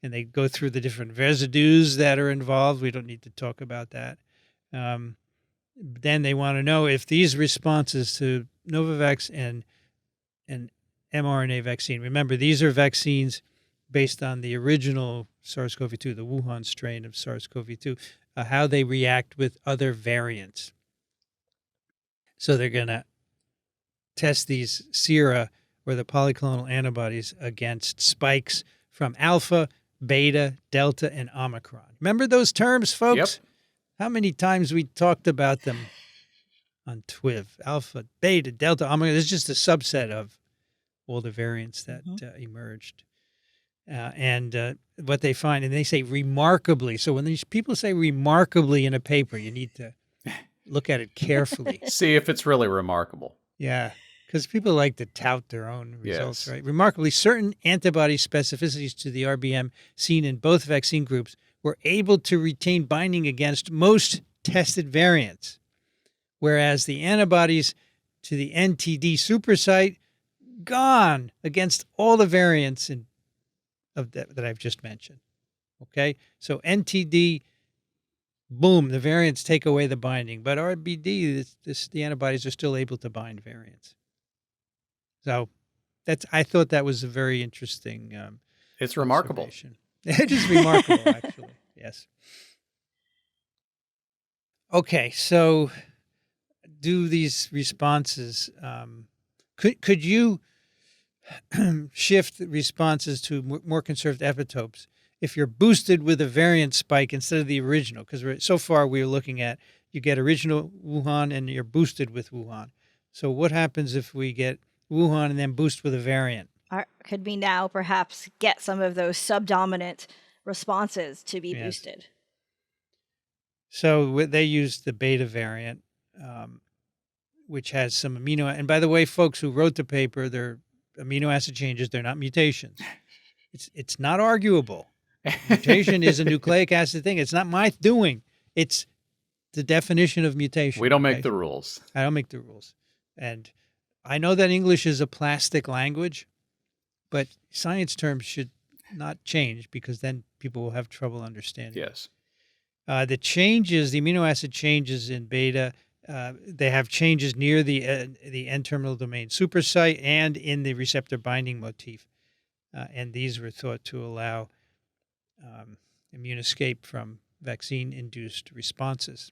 and they go through the different residues that are involved. We don't need to talk about that. Then they want to know if these responses to Novavax and mRNA vaccine, remember, these are vaccines based on the original SARS-CoV-2, the Wuhan strain of SARS-CoV-2, how they react with other variants. So they're going to test these sera, or the polyclonal antibodies, against spikes from alpha, beta, delta, and omicron. Remember those terms, folks? Yep. How many times we talked about them on TWiV? Alpha, beta, delta, omicron. This is just a subset of all the variants that emerged. And what they find, and they say remarkably. So when these people say remarkably in a paper, you need to look at it carefully. See if it's really remarkable. Yeah, because people like to tout their own results, Yes. right? Remarkably, certain antibody specificities to the RBM seen in both vaccine groups were able to retain binding against most tested variants, whereas the antibodies to the NTD supersite gone against all the variants that I've just mentioned. Okay, so NTD, boom, the variants take away the binding, but RBD, the antibodies are still able to bind variants. So I thought that was a very interesting. It's remarkable. It is remarkable, actually. Yes. Okay, so do these responses? Could you shift responses to more conserved epitopes if you're boosted with a variant spike instead of the original? Because so far we're looking at you get original Wuhan and you're boosted with Wuhan. So what happens if we get Wuhan and then boost with a variant? Could we now perhaps get some of those subdominant responses to be boosted? So they used the beta variant, which has some amino. And by the way, folks who wrote the paper, they're amino acid changes. They're not mutations. It's not arguable. Mutation is a nucleic acid thing. It's not my doing. It's the definition of mutation. We don't make the rules. I don't make the rules. And I know that English is a plastic language, but science terms should not change because then people will have trouble understanding. Yes. The changes, the amino acid changes in beta, they have changes near the N-terminal domain supersite and in the receptor binding motif. And these were thought to allow immune escape from vaccine-induced responses.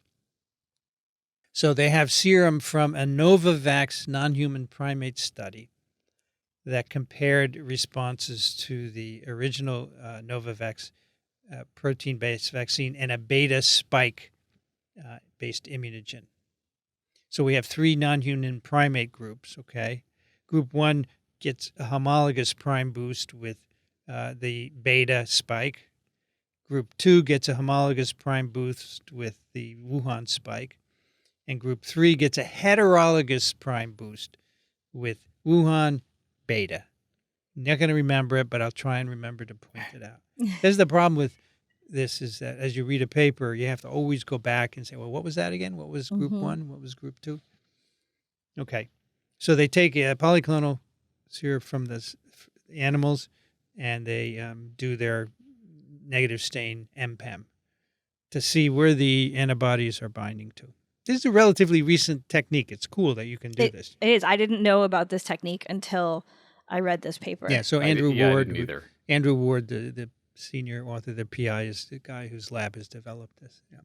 So they have serum from a Novavax non-human primate study that compared responses to the original Novavax protein-based vaccine and a beta spike-based immunogen. So we have 3 non-human primate groups, okay? Group 1 gets a homologous prime boost with the beta spike. Group 2 gets a homologous prime boost with the Wuhan spike. And group 3 gets a heterologous prime boost with Wuhan beta. I'm not going to remember it, but I'll try and remember to point it out. This is the problem with this, is that as you read a paper, you have to always go back and say, well, what was that again? What was group 1? What was group 2? Okay. So they take a polyclonal serum from the animals and they do their negative stain MPEM to see where the antibodies are binding to. This is a relatively recent technique. It's cool that you can do this. It is. I didn't know about this technique until I read this paper. Yeah, so Andrew Ward, I didn't either. Andrew Ward, the senior author, the PI, is the guy whose lab has developed this. Yeah.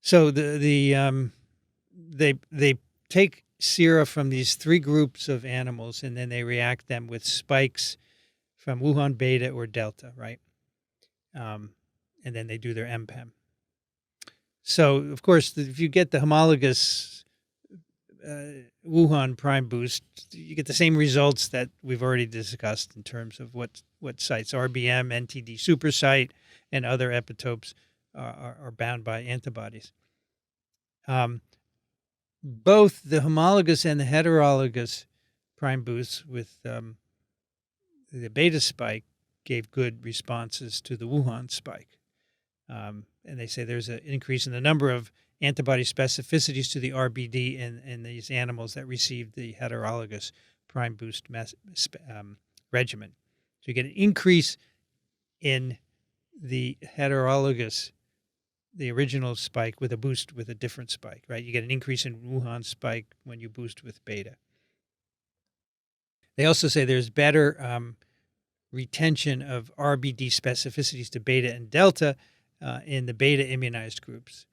So they take sera from these 3 groups of animals, and then they react them with spikes from Wuhan beta or delta, right? And then they do their MPEM. So, of course, if you get the homologous Wuhan prime boost, you get the same results that we've already discussed in terms of what sites, RBM, NTD supersite, and other epitopes are bound by antibodies. Both the homologous and the heterologous prime boosts with the beta spike gave good responses to the Wuhan spike. And they say there's an increase in the number of antibody specificities to the RBD in these animals that received the heterologous prime boost regimen. So you get an increase in the heterologous, the original spike, with a boost with a different spike, right? You get an increase in Wuhan spike when you boost with beta. They also say there's better retention of RBD specificities to beta and delta in the beta immunized groups.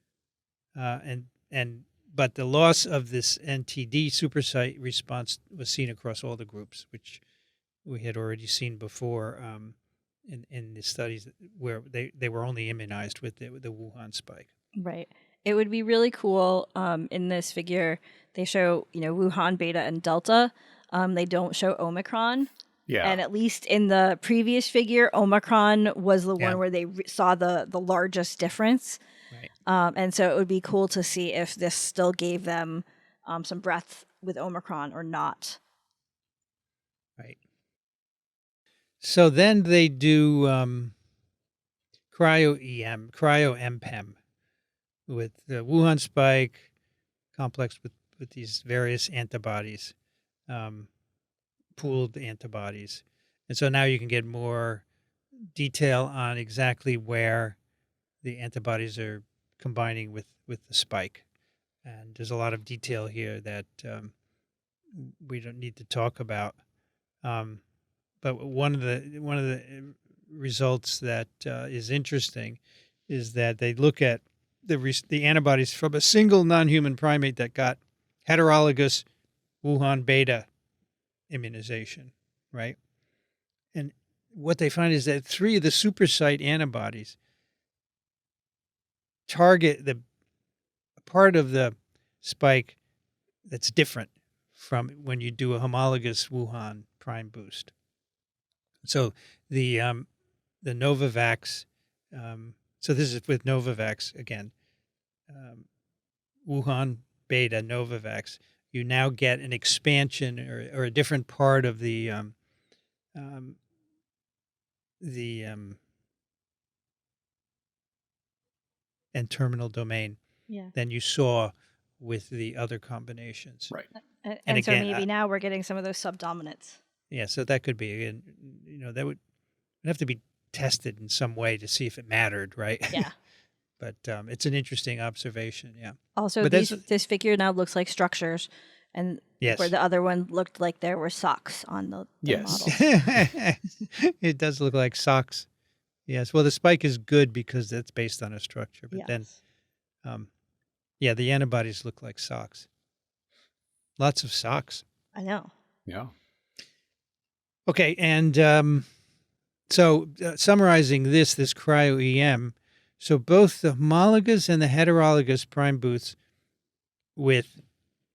But the loss of this NTD supersite response was seen across all the groups, which we had already seen before in the studies where they were only immunized with the Wuhan spike. Right. It would be really cool. In this figure, they show Wuhan beta and delta. They don't show Omicron. Yeah. And at least in the previous figure, Omicron was the Yeah. one where they saw the largest difference. Right. And so it would be cool to see if this still gave them some breadth with Omicron or not. Right. So then they do cryo-MPEM with the Wuhan spike complex with these various antibodies, pooled antibodies. And so now you can get more detail on exactly where the antibodies are combining with the spike. And there's a lot of detail here that we don't need to talk about. But one of the results that is interesting is that they look at the antibodies from a single non-human primate that got heterologous Wuhan beta immunization, right? And what they find is that 3 of the supersite antibodies target the part of the spike that's different from when you do a homologous Wuhan prime boost. So the Novavax, so this is with Novavax again, Wuhan beta Novavax, you now get an expansion or a different part of the N-terminal domain than you saw with the other combinations. Right. And And so again, maybe now we're getting some of those subdominants. Yeah, so that could be, and that would have to be tested in some way to see if it mattered, right? Yeah. But it's an interesting observation. Yeah. Also, But this figure now looks like structures, and Yes. where the other one looked like there were socks on the Yes. model. It does look like socks. Yes. Well, the spike is good because that's based on a structure, but then, the antibodies look like socks. Lots of socks. I know. Yeah. Okay, and so summarizing this cryo-EM, so both the homologous and the heterologous prime boosts with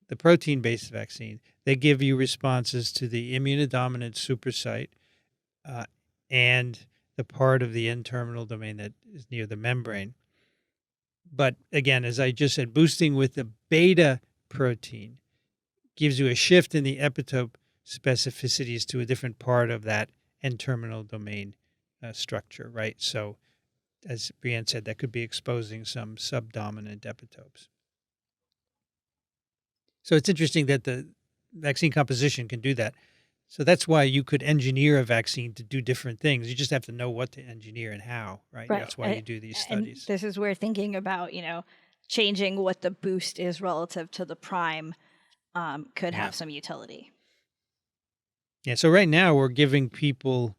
the protein-based vaccine, they give you responses to the immunodominant supersite and the part of the N-terminal domain that is near the membrane. But again, as I just said, boosting with the beta protein gives you a shift in the epitope specificities to a different part of that N-terminal domain structure, right? So, as Brianne said, that could be exposing some subdominant epitopes. So it's interesting that the vaccine composition can do that. So that's why you could engineer a vaccine to do different things. You just have to know what to engineer and how, right? That's why you do these studies. And this is where thinking about, changing what the boost is relative to the prime could have some utility. Yeah, so right now we're giving people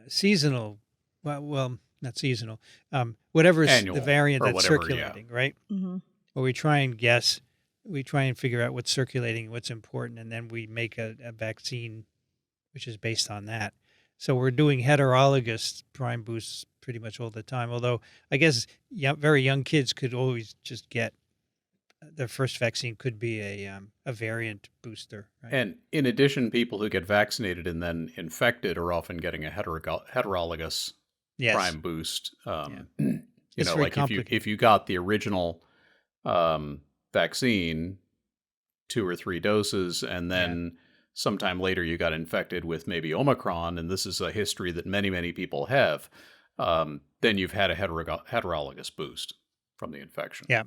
seasonal, well, not seasonal, whatever is the Annual variant or that's whatever, circulating, right? Mm-hmm. Or we try and guess, we try and figure out what's circulating, what's important, and then we make a vaccine which is based on that. So we're doing heterologous prime boosts pretty much all the time. Although I guess very young kids could always just get their first vaccine could be a variant booster, right? And in addition, people who get vaccinated and then infected are often getting a heterologous Yes. prime boost. You It's know, very like complicated. if you got the original vaccine, 2 or 3 doses, and then sometime later you got infected with maybe Omicron, and this is a history that many people have, then you've had a heterologous boost from the infection. Yeah.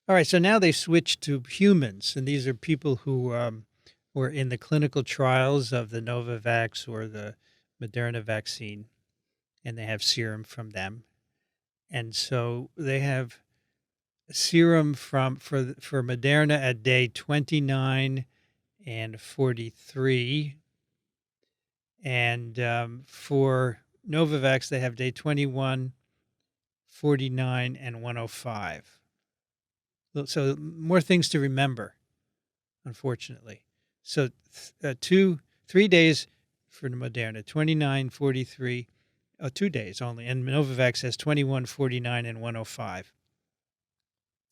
All right, so now they switched to humans, and these are people who were in the clinical trials of the Novavax or the Moderna vaccine, and they have serum from them. And so they have serum for Moderna at day 29 and 43, and for Novavax they have day 21, 49, and 105. So more things to remember, unfortunately. So 3 days for Moderna, 29, 43, 2 days only. And Novavax has 21, 49, and 105.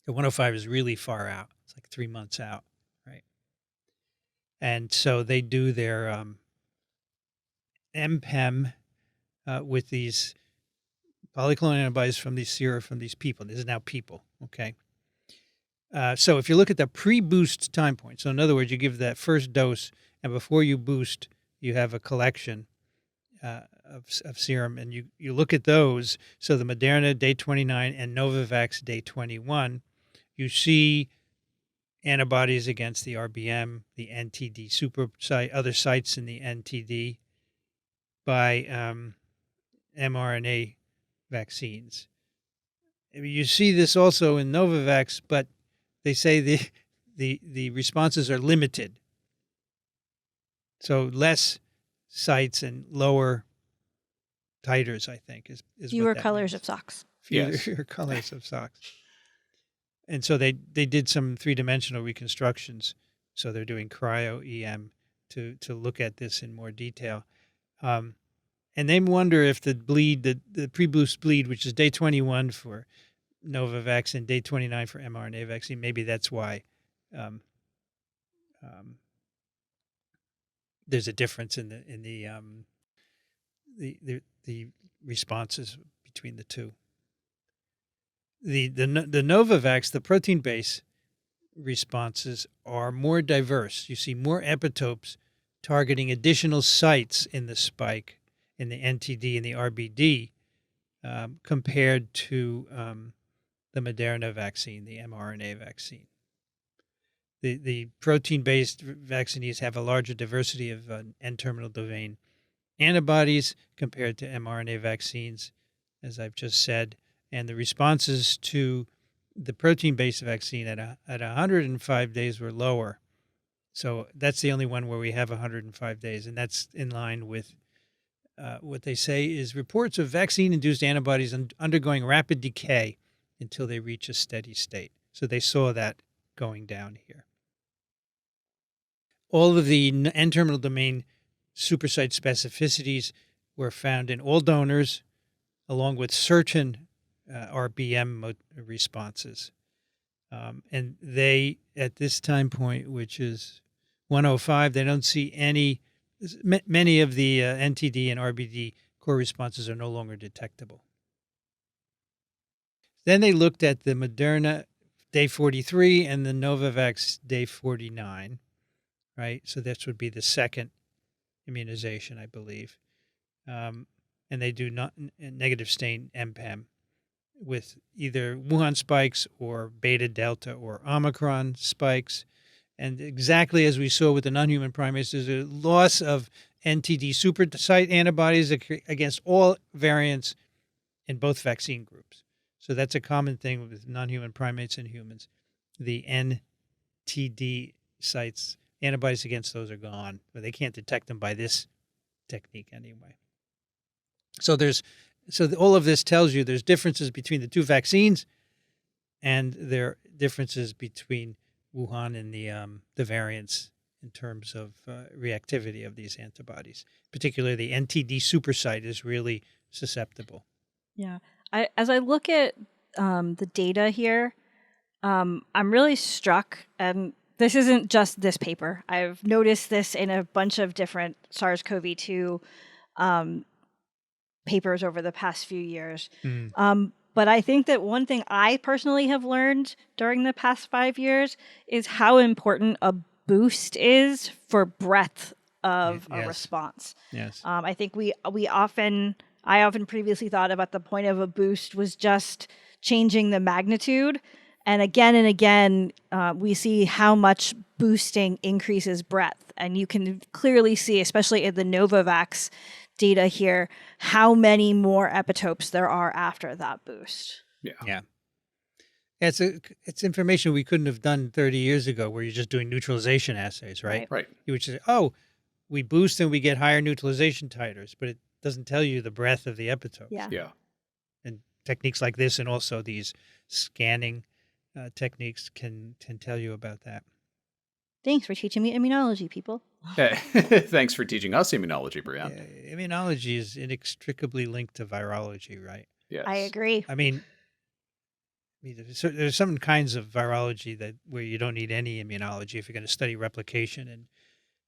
The 105 is really far out. It's like 3 months out, right? And so they do their MPEM with these polyclonal antibodies from these sera from these people. This is now people, okay? So if you look at the pre-boost time point, so in other words, you give that first dose, and before you boost, you have a collection of serum, and you look at those. So the Moderna day 29 and Novavax day 21, you see antibodies against the RBM, the NTD supersite, other sites in the NTD by mRNA vaccines. You see this also in Novavax, but they say the responses are limited. So less sites and lower titers, I think, is Fewer what that colors means. of socks. Fewer colors of socks. And so they did some 3-dimensional reconstructions. So they're doing cryo-EM to look at this in more detail. And they wonder if the bleed, the pre-boost bleed, which is day 21 for Novavax and day 29 for mRNA vaccine, maybe that's why there's a difference in the responses between the two. The Novavax, the protein base responses are more diverse. You see more epitopes targeting additional sites in the spike in the NTD and the RBD compared to the Moderna vaccine, the mRNA vaccine. The protein-based vaccines have a larger diversity of N-terminal domain antibodies compared to mRNA vaccines, as I've just said, and the responses to the protein-based vaccine at 105 days were lower. So that's the only one where we have 105 days, and that's in line with what they say is reports of vaccine-induced antibodies undergoing rapid decay until they reach a steady state. So they saw that going down here. All of the N-terminal domain supersite specificities were found in all donors, along with certain RBM responses. And they, at this time point, which is 105, they don't see many of the NTD and RBD core responses are no longer detectable. Then they looked at the Moderna day 43 and the Novavax day 49, right? So this would be the second immunization, I believe. And they do not negative stain MPEM with either Wuhan spikes or beta, delta, or Omicron spikes. And exactly as we saw with the non-human primates, there's a loss of NTD supersite antibodies against all variants in both vaccine groups. So that's a common thing with non-human primates and humans. The NTD sites, antibodies against those are gone, but they can't detect them by this technique anyway. So all of this tells you there's differences between the two vaccines, and there are differences between Wuhan and the variants in terms of reactivity of these antibodies. Particularly the NTD supersite is really susceptible. Yeah. As I look at the data here, I'm really struck, and this isn't just this paper. I've noticed this in a bunch of different SARS-CoV-2 papers over the past few years. But I think that one thing I personally have learned during the past 5 years is how important a boost is for breadth of a response. Yes. I think I often previously thought about the point of a boost was just changing the magnitude. And again, we see how much boosting increases breadth. And you can clearly see, especially in the Novavax data here, how many more epitopes there are after that boost. Yeah. It's information we couldn't have done 30 years ago, where you're just doing neutralization assays, right? Right. You would say, oh, we boost and we get higher neutralization titers, but it doesn't tell you the breadth of the epitopes. Yeah. And techniques like this, and also these scanning techniques, can tell you about that. Thanks for teaching me immunology, people. Thanks for teaching us immunology, Brianne. Immunology is inextricably linked to virology, right? Yes. I agree. I mean, there's some kinds of virology where you don't need any immunology if you're going to study replication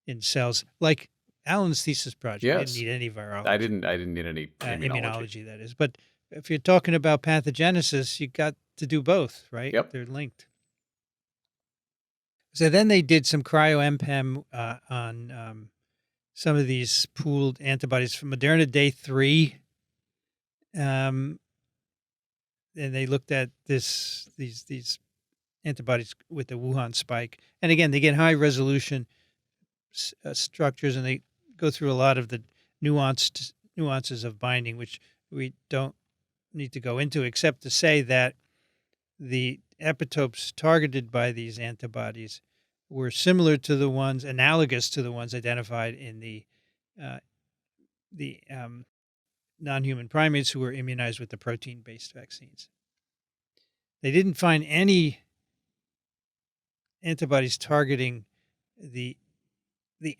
in cells, like Alan's thesis project. Yes. Didn't need any virology. I didn't need any immunology, that is. But if you're talking about pathogenesis, you got to do both, right? Yep. They're linked. So then they did some cryo-MPEM on some of these pooled antibodies from Moderna day 3. And they looked at these antibodies with the Wuhan spike. And again, they get high resolution structures, and they go through a lot of the nuances of binding, which we don't need to go into, except to say that the epitopes targeted by these antibodies were analogous to the ones identified in the non-human primates who were immunized with the protein-based vaccines. They didn't find any antibodies targeting the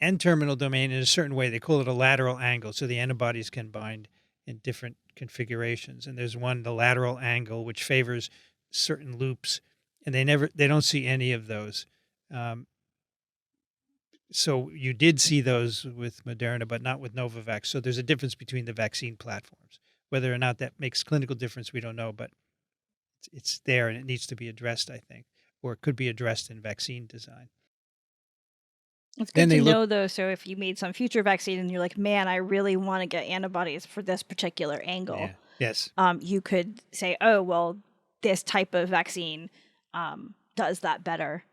N-terminal domain in a certain way. They call it a lateral angle, so the antibodies can bind in different configurations. And there's one, the lateral angle, which favors certain loops, and they don't see any of those. So you did see those with Moderna, but not with Novavax. So there's a difference between the vaccine platforms. Whether or not that makes clinical difference, we don't know, but it's there and it needs to be addressed, I think, or it could be addressed in vaccine design. It's good to know, though, so if you made some future vaccine and you're like, man, I really want to get antibodies for this particular angle. Yeah. Yes. You could say, oh, well, this type of vaccine does that better.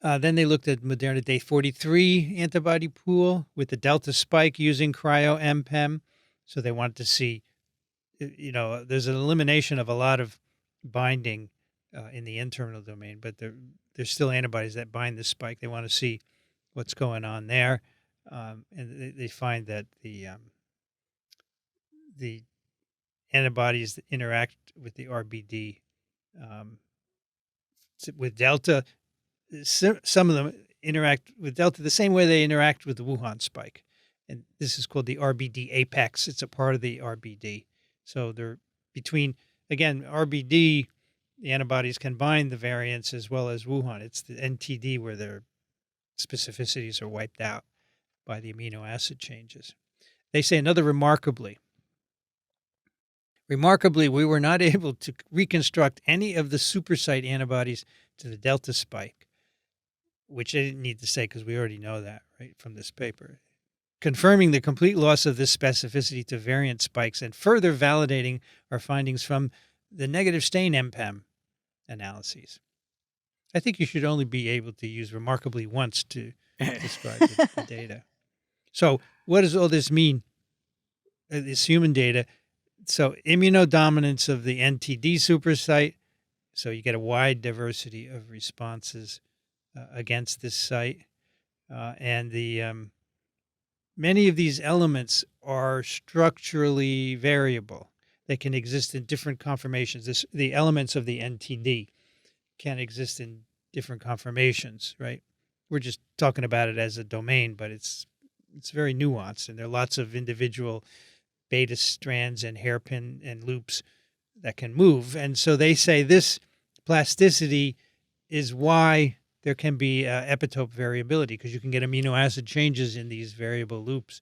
Then they looked at Moderna day 43 antibody pool with the Delta spike using cryo-MPEM. So they wanted to see, there's an elimination of a lot of binding in the N-terminal domain, but there's still antibodies that bind the spike. They want to see what's going on there. And they find that the antibodies that interact with the RBD with Delta, some of them interact with Delta the same way they interact with the Wuhan spike. And this is called the RBD apex. It's a part of the RBD. So they're between, again, RBD, the antibodies can bind the variants as well as Wuhan. It's the NTD where their specificities are wiped out by the amino acid changes. They say remarkably, we were not able to reconstruct any of the supersite antibodies to the Delta spike, which I didn't need to say because we already know that, right, from this paper, confirming the complete loss of this specificity to variant spikes and further validating our findings from the negative stain MPEM analyses. I think you should only be able to use remarkably once to describe the data. So what does all this mean, this human data? So immunodominance of the NTD supersite, so you get a wide diversity of responses against this site. and the many of these elements are structurally variable. They can exist in different conformations. The elements of the NTD can exist in different conformations, right? We're just talking about it as a domain, but it's very nuanced, and there are lots of individual beta strands and hairpin and loops that can move. And so they say this plasticity is why there can be epitope variability, because you can get amino acid changes in these variable loops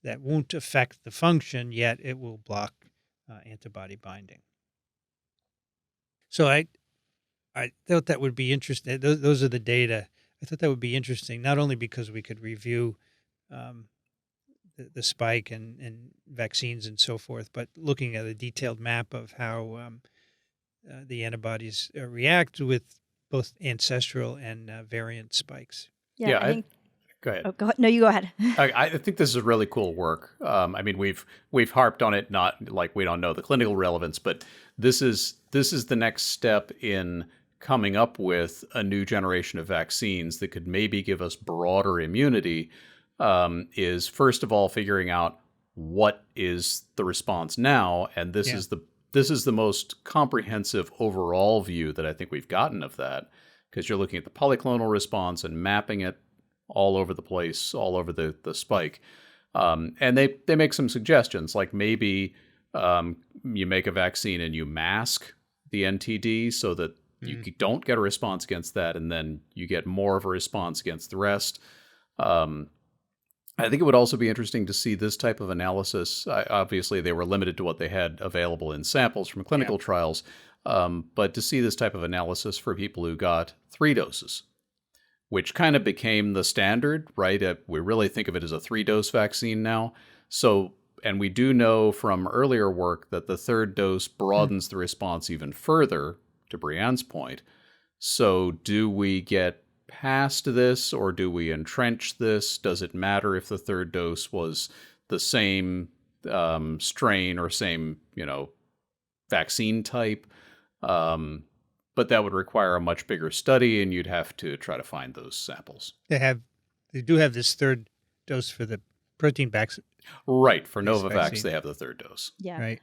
that won't affect the function, yet it will block antibody binding. So I thought that would be interesting. Those are the data. I thought that would be interesting, not only because we could review the spike and vaccines and so forth, but looking at a detailed map of how the antibodies react with both ancestral and variant spikes. Yeah, I think. Go ahead. Oh, go ahead. No, you go ahead. I think this is really cool work. I mean, we've harped on it, not like we don't know the clinical relevance, but this is the next step in coming up with a new generation of vaccines that could maybe give us broader immunity. Is first of all figuring out what is the response now, and this is the most comprehensive overall view that I think we've gotten of that, because you're looking at the polyclonal response and mapping it all over the place, all over the spike. And they make some suggestions, like maybe you make a vaccine and you mask the NTD so that you don't get a response against that, and then you get more of a response against the rest. I think it would also be interesting to see this type of analysis. Obviously, they were limited to what they had available in samples from clinical trials, but to see this type of analysis for people who got 3 doses, which kind of became the standard, right? We really think of it as a 3-dose vaccine now. So, and we do know from earlier work that the 3rd dose broadens the response even further, to Brianne's point. So do we get past this, or do we entrench this? Does it matter if the 3rd dose was the same strain or same, vaccine type? But that would require a much bigger study, and you'd have to try to find those samples. They do have this 3rd dose for the protein vaccine. Right. For Novavax, they have the 3rd dose. Yeah. Right.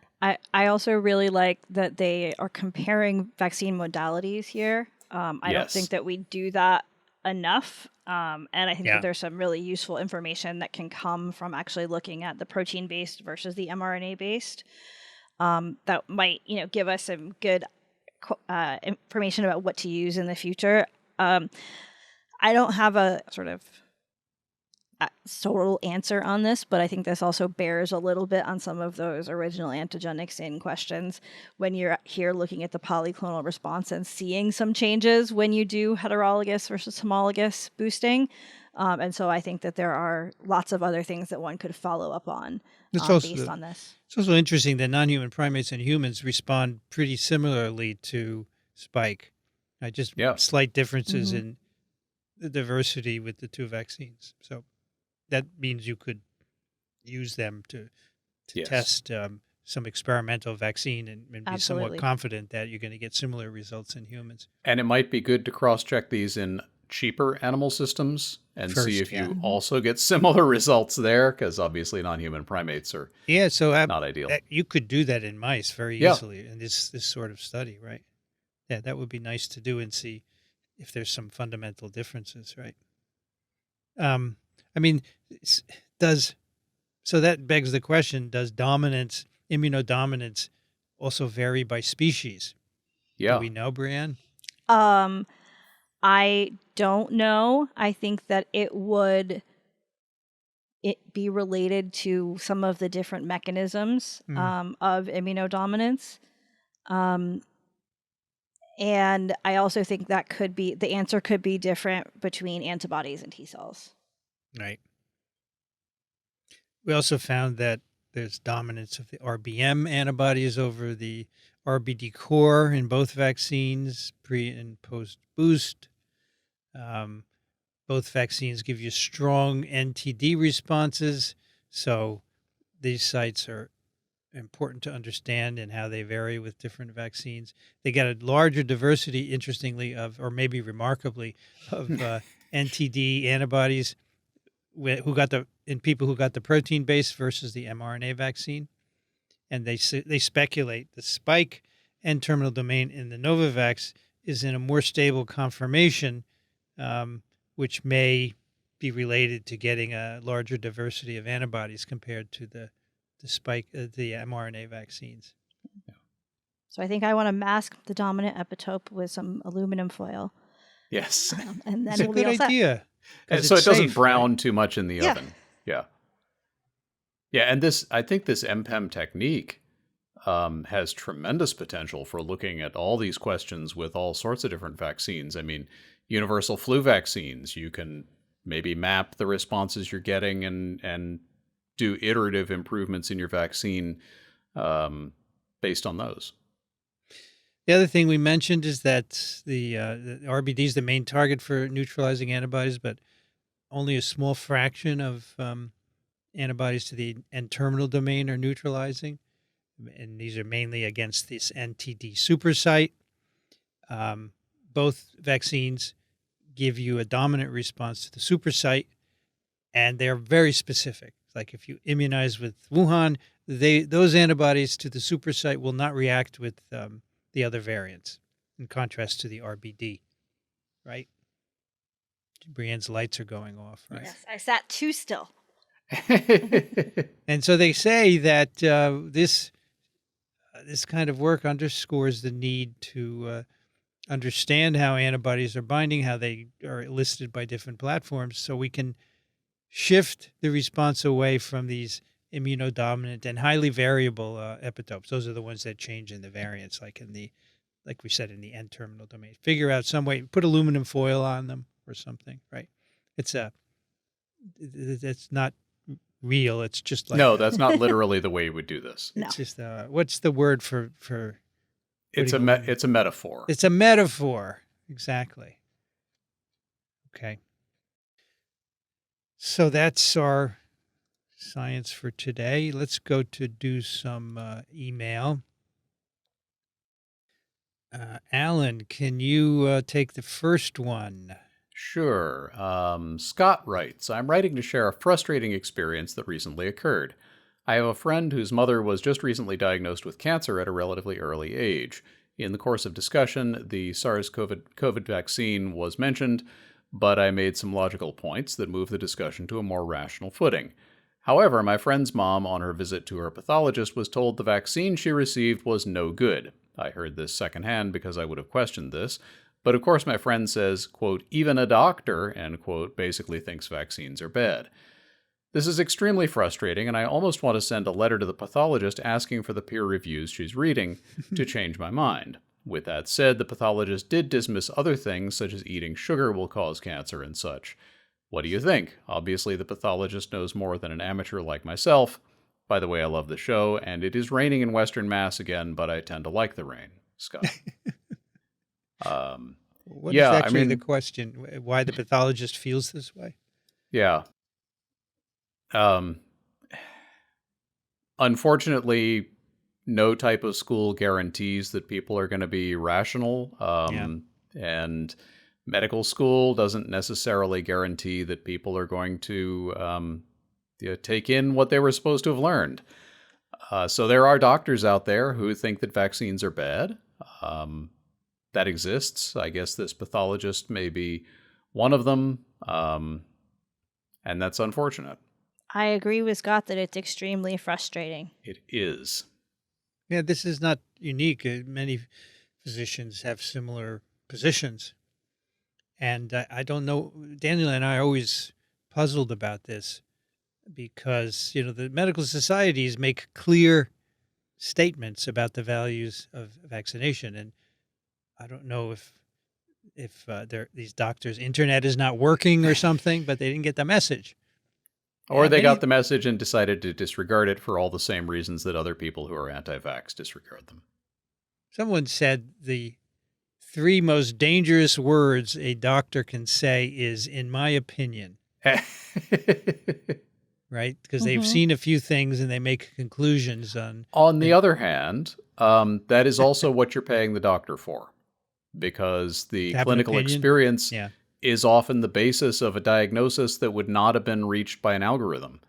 I also really like that they are comparing vaccine modalities here. I don't think that we do that enough. And I think that there's some really useful information that can come from actually looking at the protein-based versus the mRNA-based. That might, give us some good information about what to use in the future. I don't have a sort of total answer on this, but I think this also bears a little bit on some of those original antigenic sin questions when you're here looking at the polyclonal response and seeing some changes when you do heterologous versus homologous boosting. And so I think that there are lots of other things that one could follow up on based on this. It's also interesting that non-human primates and humans respond pretty similarly to spike. Just slight differences in the diversity with the 2 vaccines. So that means you could use them to test some experimental vaccine and be somewhat confident that you're going to get similar results in humans. And it might be good to cross-check these in cheaper animal systems and see if you also get similar results there, because obviously non-human primates are not ideal. You could do that in mice very easily in this sort of study, right? Yeah, that would be nice to do and see if there's some fundamental differences, right? So that begs the question, does immunodominance also vary by species? Yeah. Do we know, Brianne? I don't know. I think that it would be related to some of the different mechanisms of immunodominance. And I also think that the answer could be different between antibodies and T cells. Right. We also found that there's dominance of the RBM antibodies over the RBD core in both vaccines, pre and post boost. Both vaccines give you strong NTD responses, so these sites are important to understand and how they vary with different vaccines. They got a larger diversity, interestingly, or maybe remarkably, of NTD antibodies in people who got the protein base versus the mRNA vaccine, and they speculate the spike N-terminal domain in the Novavax is in a more stable conformation, which may be related to getting a larger diversity of antibodies compared to the mRNA vaccines. So I think I want to mask the dominant epitope with some aluminum foil. Yes. And then It's a we'll be all good set. idea. And so it 'Cause it's doesn't safe, brown right? too much in the Yeah. oven. Yeah. Yeah, and I think this MPEM technique has tremendous potential for looking at all these questions with all sorts of different vaccines. I mean, universal flu vaccines, you can maybe map the responses you're getting and do iterative improvements in your vaccine based on those. The other thing we mentioned is that the RBD is the main target for neutralizing antibodies, but only a small fraction of antibodies to the N-terminal domain are neutralizing. And these are mainly against this NTD supersite. Both vaccines give you a dominant response to the supersite, and they're very specific. Like if you immunize with Wuhan, those antibodies to the supersite will not react with the other variants, in contrast to the RBD, right? Brienne's lights are going off, right? Yes, I sat too still. And so they say that this kind of work underscores the need to understand how antibodies are binding, how they are listed by different platforms, so we can shift the response away from these immunodominant and highly variable epitopes. Those are the ones that change in the variants, like we said, in the N-terminal domain. Figure out some way, put aluminum foil on them or something, right? It's not real. It's just like no, that's not literally the way you would do this. No. It's just what's the word for It's putting aluminum? it's a metaphor. It's a metaphor. Exactly. Okay. So that's our science for today. Let's go to do some email. Alan, can you take the first one? Sure. Scott writes, I'm writing to share a frustrating experience that recently occurred. I have a friend whose mother was just recently diagnosed with cancer at a relatively early age. In the course of discussion, the SARS-CoV vaccine was mentioned, but I made some logical points that moved the discussion to a more rational footing. However, my friend's mom, on her visit to her pathologist, was told the vaccine she received was no good. I heard this secondhand because I would have questioned this. But of course, my friend says, quote, even a doctor, end quote, basically thinks vaccines are bad. This is extremely frustrating, and I almost want to send a letter to the pathologist asking for the peer reviews she's reading to change my mind. With that said, the pathologist did dismiss other things, such as eating sugar will cause cancer and such. What do you think? Obviously, the pathologist knows more than an amateur like myself. By the way, I love the show, and it is raining in Western Mass again, but I tend to like the rain. Scott. What is actually the question? Why the pathologist feels this way? Yeah. Unfortunately, no type of school guarantees that people are going to be rational. And medical school doesn't necessarily guarantee that people are going to take in what they were supposed to have learned. So there are doctors out there who think that vaccines are bad. That exists. I guess this pathologist may be one of them. And that's unfortunate. I agree with Scott that it's extremely frustrating. It is. Yeah, this is not unique. Many physicians have similar positions. And I don't know, Daniel and I are always puzzled about this because, the medical societies make clear statements about the values of vaccination. And I don't know if these doctors' internet is not working or something, but they didn't get the message. Or they got the message and decided to disregard it for all the same reasons that other people who are anti-vax disregard them. Someone said the 3 most dangerous words a doctor can say is, in my opinion. Right? Because they've seen a few things and they make conclusions on... On the other hand, that is also what you're paying the doctor for. Because the clinical experience is often the basis of a diagnosis that would not have been reached by an algorithm.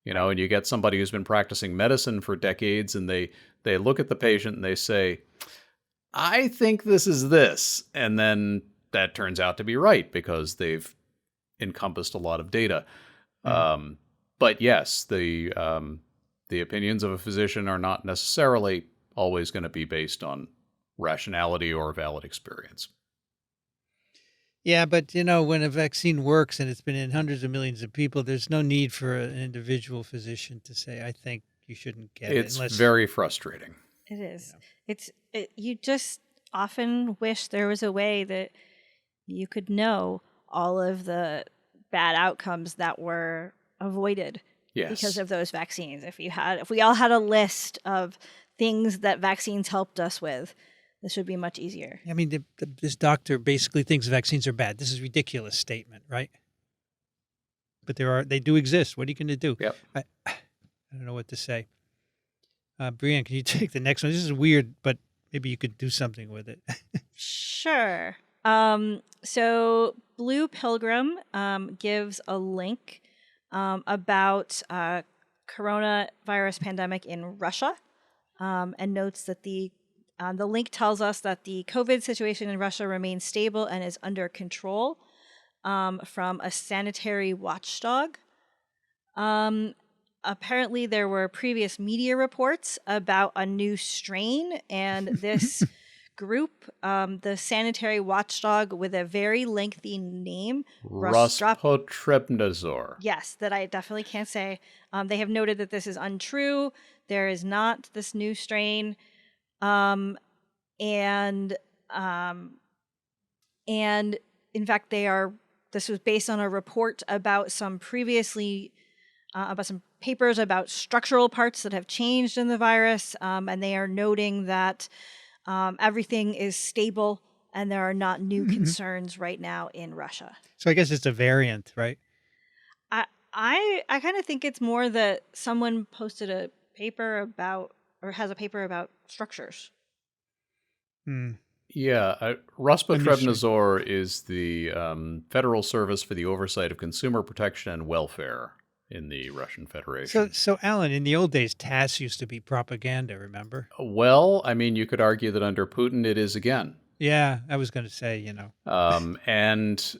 And you get somebody who's been practicing medicine for decades, and they look at the patient and they say, I think this is this. And then that turns out to be right because they've encompassed a lot of data. But yes, the opinions of a physician are not necessarily always going to be based on rationality or valid experience. Yeah, but when a vaccine works and it's been in hundreds of millions of people, there's no need for an individual physician to say, I think you shouldn't get it. It's very frustrating. It is. You just often wish there was a way that you could know all of the bad outcomes that were avoided because of those vaccines. If we all had a list of things that vaccines helped us with, this would be much easier. I mean, this doctor basically thinks vaccines are bad. This is a ridiculous statement, right? But they do exist. What are you going to do? Yep. I don't know what to say. Brianne, can you take the next one? This is weird, but maybe you could do something with it. Sure. So Blue Pilgrim gives a link about coronavirus pandemic in Russia, and notes that the link tells us that the COVID situation in Russia remains stable and is under control from a sanitary watchdog. Apparently, there were previous media reports about a new strain, and this group, the sanitary watchdog with a very lengthy name, Rospotrebnazor. Yes, that I definitely can't say. They have noted that this is untrue. There is not this new strain. And in fact, this was based on a report about some papers about structural parts that have changed in the virus. And they are noting that everything is stable and there are not new concerns right now in Russia. So I guess it's a variant, right? I kind of think it's more that someone posted a paper about, or has a paper about structures. Yeah, Rospotrebnazor is the Federal Service for the Oversight of Consumer Protection and Welfare in the Russian Federation. So Alan, in the old days, TASS used to be propaganda, remember? Well, I mean, you could argue that under Putin it is again. Yeah, I was going to say, And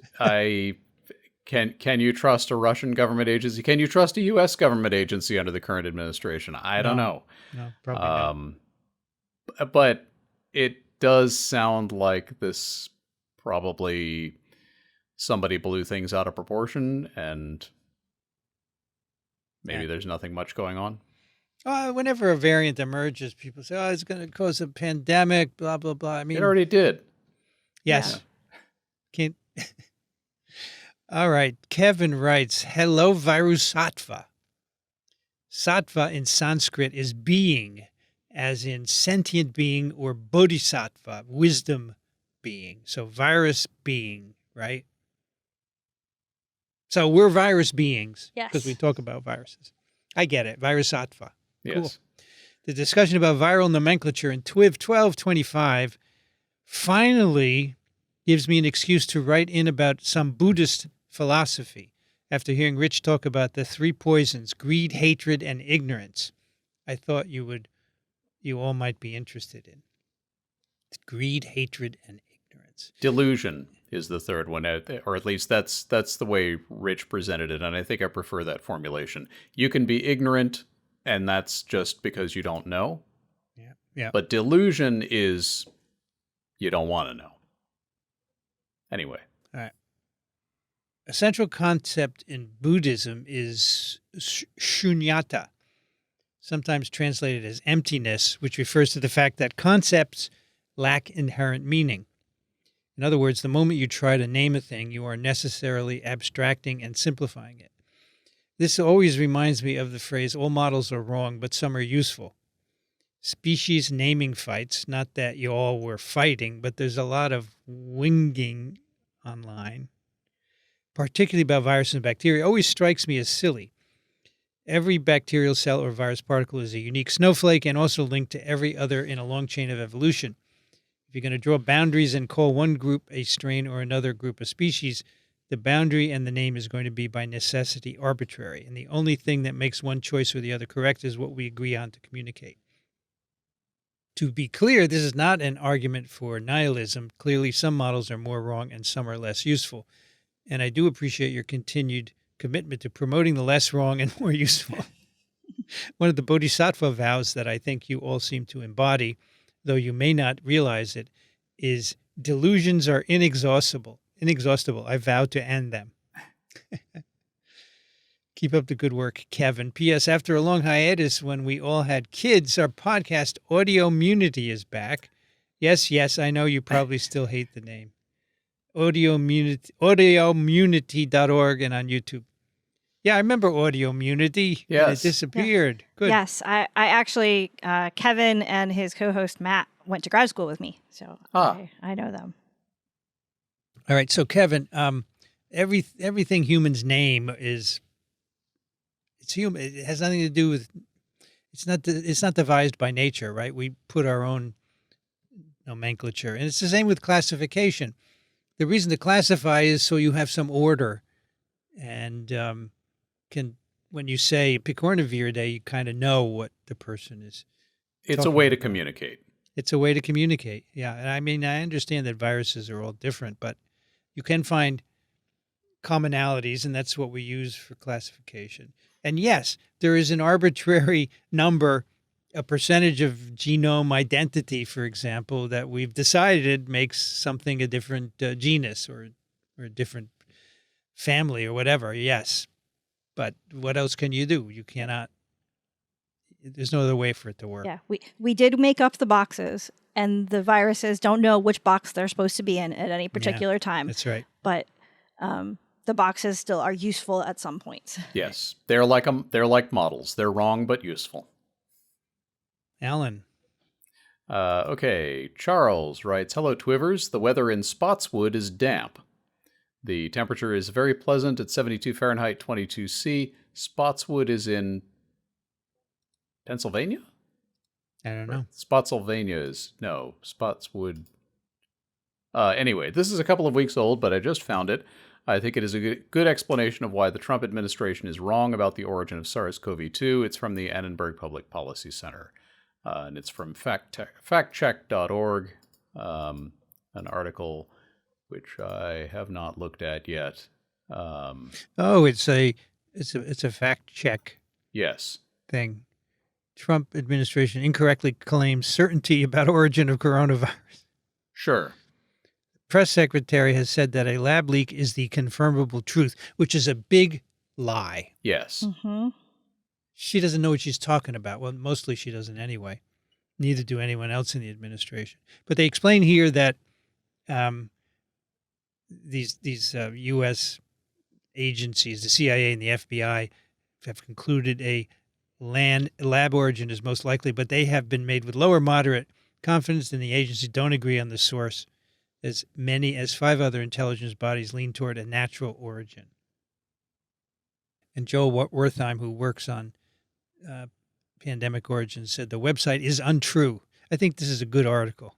can you trust a Russian government agency? Can you trust a U.S. government agency under the current administration? I don't know. No, probably not. But it does sound like this probably somebody blew things out of proportion, and maybe there's nothing much going on. Whenever a variant emerges, people say, it's going to cause a pandemic, blah, blah, blah. I mean, it already did. Yes. Yeah. All right. Kevin writes, hello, Virusattva. Sattva in Sanskrit is being, as in sentient being, or bodhisattva, wisdom being. So virus being, right? So we're virus beings. Yes. Because we talk about viruses. I get it. Virusattva. Yes. Cool. The discussion about viral nomenclature in TWiV 1225 finally gives me an excuse to write in about some Buddhist philosophy after hearing Rich talk about the three poisons, greed, hatred, and ignorance. I thought you all might be interested in. Greed, hatred, and ignorance. Delusion is the third one, or at least that's the way Rich presented it, and I think I prefer that formulation. You can be ignorant, and that's just because you don't know. Yeah. But delusion is you don't want to know. Anyway. All right. A central concept in Buddhism is shunyata, sometimes translated as emptiness, which refers to the fact that concepts lack inherent meaning. In other words, the moment you try to name a thing, you are necessarily abstracting and simplifying it. This always reminds me of the phrase, all models are wrong, but some are useful. Species naming fights, not that you all were fighting, but there's a lot of winging online, particularly about viruses and bacteria, always strikes me as silly. Every bacterial cell or virus particle is a unique snowflake and also linked to every other in a long chain of evolution. If If you're going to draw boundaries and call one group a strain or another group a species, the boundary and the name is going to be by necessity arbitrary. And the only thing that makes one choice or the other correct is what we agree on to communicate. To be clear, this is not an argument for nihilism. Clearly, some models are more wrong and some are less useful. And I do appreciate your continued commitment to promoting the less wrong and more useful. One of the bodhisattva vows that I think you all seem to embody, though you may not realize it, is delusions are inexhaustible. I vow to end them. Keep up the good work, Kevin. P.S. After a long hiatus when we all had kids, our podcast Autoimmunity is back. Yes, I know you probably still hate the name. Autoimmunity.org and on YouTube. Yeah, I remember Autoimmunity. Yes. And it disappeared. Good. Yes, I actually, Kevin and his co-host Matt went to grad school with me, so I know them. All right, so Kevin, everything humans name it's human. It has nothing to do with. It's not devised by nature, right? We put our own nomenclature, and it's the same with classification. The reason to classify is so you have some order, and when you say Picornavir Day, you kind of know what the person is. It's a way to communicate. It's a way to communicate. Yeah, and I mean, I understand that viruses are all different, but you can find commonalities, and that's what we use for classification. And yes, there is an arbitrary number, a percentage of genome identity, for example, that we've decided makes something a different genus or a different family or whatever. Yes. But what else can you do? You cannot. There's no other way for it to work. Yeah, we did make up the boxes, and the viruses don't know which box they're supposed to be in at any particular time. That's right. But the boxes still are useful at some points. Yes, they're like models. They're wrong but useful. Alan. Okay, Charles writes, "Hello, Twivers. The weather in Spotswood is damp. The temperature is very pleasant at 72 Fahrenheit, 22 C. Spotswood is in Pennsylvania? I don't know. Spotsylvania is, no, Spotswood. Anyway, this is a couple of weeks old, but I just found it. I think it is a good explanation of why the Trump administration is wrong about the origin of SARS-CoV-2. It's from the Annenberg Public Policy Center, and it's from factcheck.org, an article which I have not looked at yet. It's a fact check. Yes. Thing. Trump administration incorrectly claims certainty about origin of coronavirus. Sure. Press secretary has said that a lab leak is the confirmable truth, which is a big lie. Yes. Mm-hmm. She doesn't know what she's talking about. Well, mostly she doesn't anyway. Neither do anyone else in the administration. But they explain here that these U.S. agencies, the CIA and the FBI, have concluded a lab origin is most likely, but they have been made with lower moderate confidence, and the agencies don't agree on the source. As many as 5 other intelligence bodies lean toward a natural origin. And Joel Wertheim, who works on pandemic origins, said the website is untrue. I think this is a good article.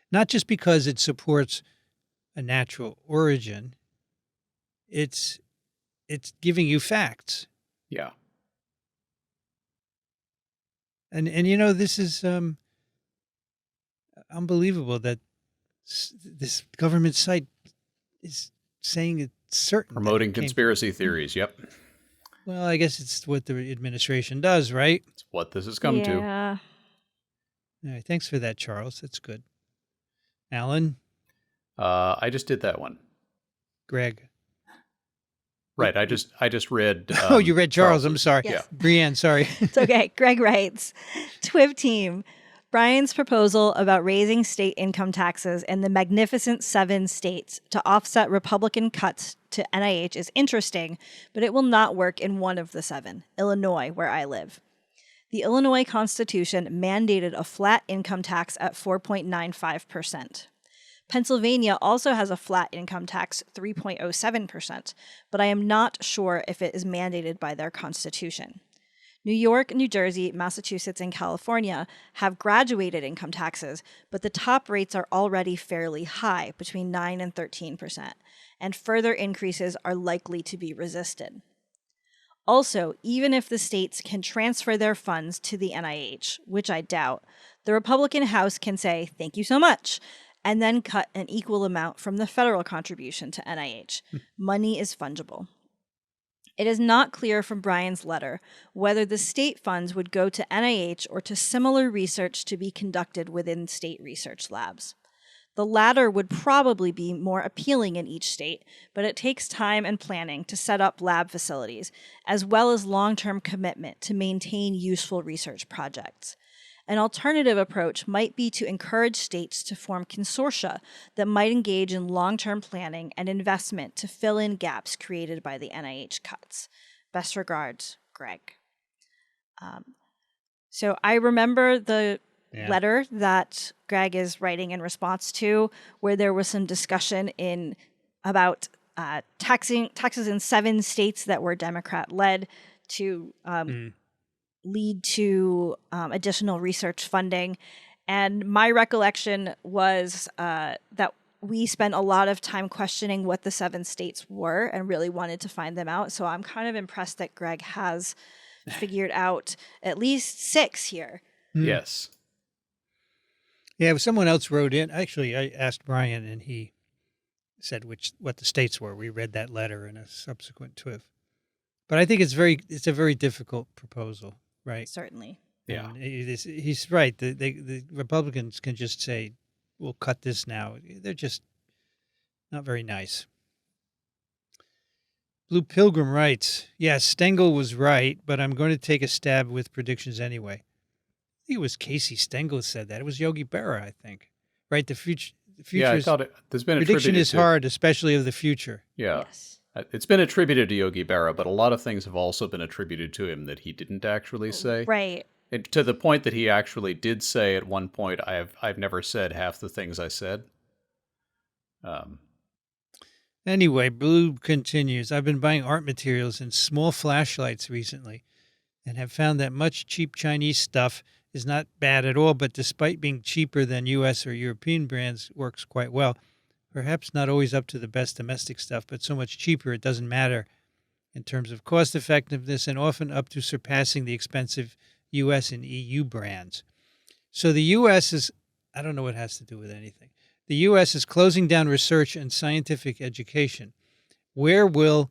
Not just because it supports a natural origin, it's giving you facts. Yeah. And you know, this is unbelievable that this government site is saying it's certain. Promoting conspiracy theories, yep. Well, I guess it's what the administration does, right? It's what this has come to. Yeah. All right, thanks for that, Charles. That's good. Alan? I just did that one. Greg? Right, I just read... oh, you read Charles. I'm sorry. Yes. Yeah. Brienne, sorry. It's okay. Greg writes, TWiV team, Brian's proposal about raising state income taxes in the Magnificent 7 states to offset Republican cuts to NIH is interesting, but it will not work in one of the 7, Illinois, where I live. The Illinois Constitution mandated a flat income tax at 4.95%. Pennsylvania also has a flat income tax, 3.07%, but I am not sure if it is mandated by their constitution. New York, New Jersey, Massachusetts, and California have graduated income taxes, but the top rates are already fairly high, between 9 and 13%, and further increases are likely to be resisted. Also, even if the states can transfer their funds to the NIH, which I doubt, the Republican House can say, "Thank you so much," and then cut an equal amount from the federal contribution to NIH. Money is fungible. It is not clear from Brian's letter whether the state funds would go to NIH or to similar research to be conducted within state research labs. The latter would probably be more appealing in each state, but it takes time and planning to set up lab facilities, as well as long-term commitment to maintain useful research projects. An alternative approach might be to encourage states to form consortia that might engage in long-term planning and investment to fill in gaps created by the NIH cuts. Best regards, Greg. So I remember the letter that Greg is writing in response to, where there was some discussion about taxes in 7 states that were Democrat-led to lead to additional research funding. And my recollection was that we spent a lot of time questioning what the 7 states were and really wanted to find them out. So I'm kind of impressed that Greg has figured out at least 6 here. Yes. Yeah, someone else wrote in. Actually, I asked Brian, and he said what the states were. We read that letter in a subsequent TWiV. But I think it's a very difficult proposal. Right. Certainly. Yeah. He's right. The Republicans can just say, we'll cut this now. They're just not very nice. Blue Pilgrim writes, yes, Stengel was right, but I'm going to take a stab with predictions anyway. I think it was Casey Stengel said that. It was Yogi Berra, I think. Right? The future. Yeah, I thought there's been prediction is hard, especially of the future. Yeah. Yes. It's been attributed to Yogi Berra, but a lot of things have also been attributed to him that he didn't actually say. Right. To the point that he actually did say at one point, I've never said half the things I said. Anyway, Blue continues. I've been buying art materials and small flashlights recently and have found that much cheap Chinese stuff is not bad at all, but despite being cheaper than U.S. or European brands, works quite well. Perhaps not always up to the best domestic stuff, but so much cheaper it doesn't matter in terms of cost effectiveness and often up to surpassing the expensive U.S. and EU brands. So the U.S. is, I don't know what it has to do with anything. The U.S. is closing down research and scientific education. Where will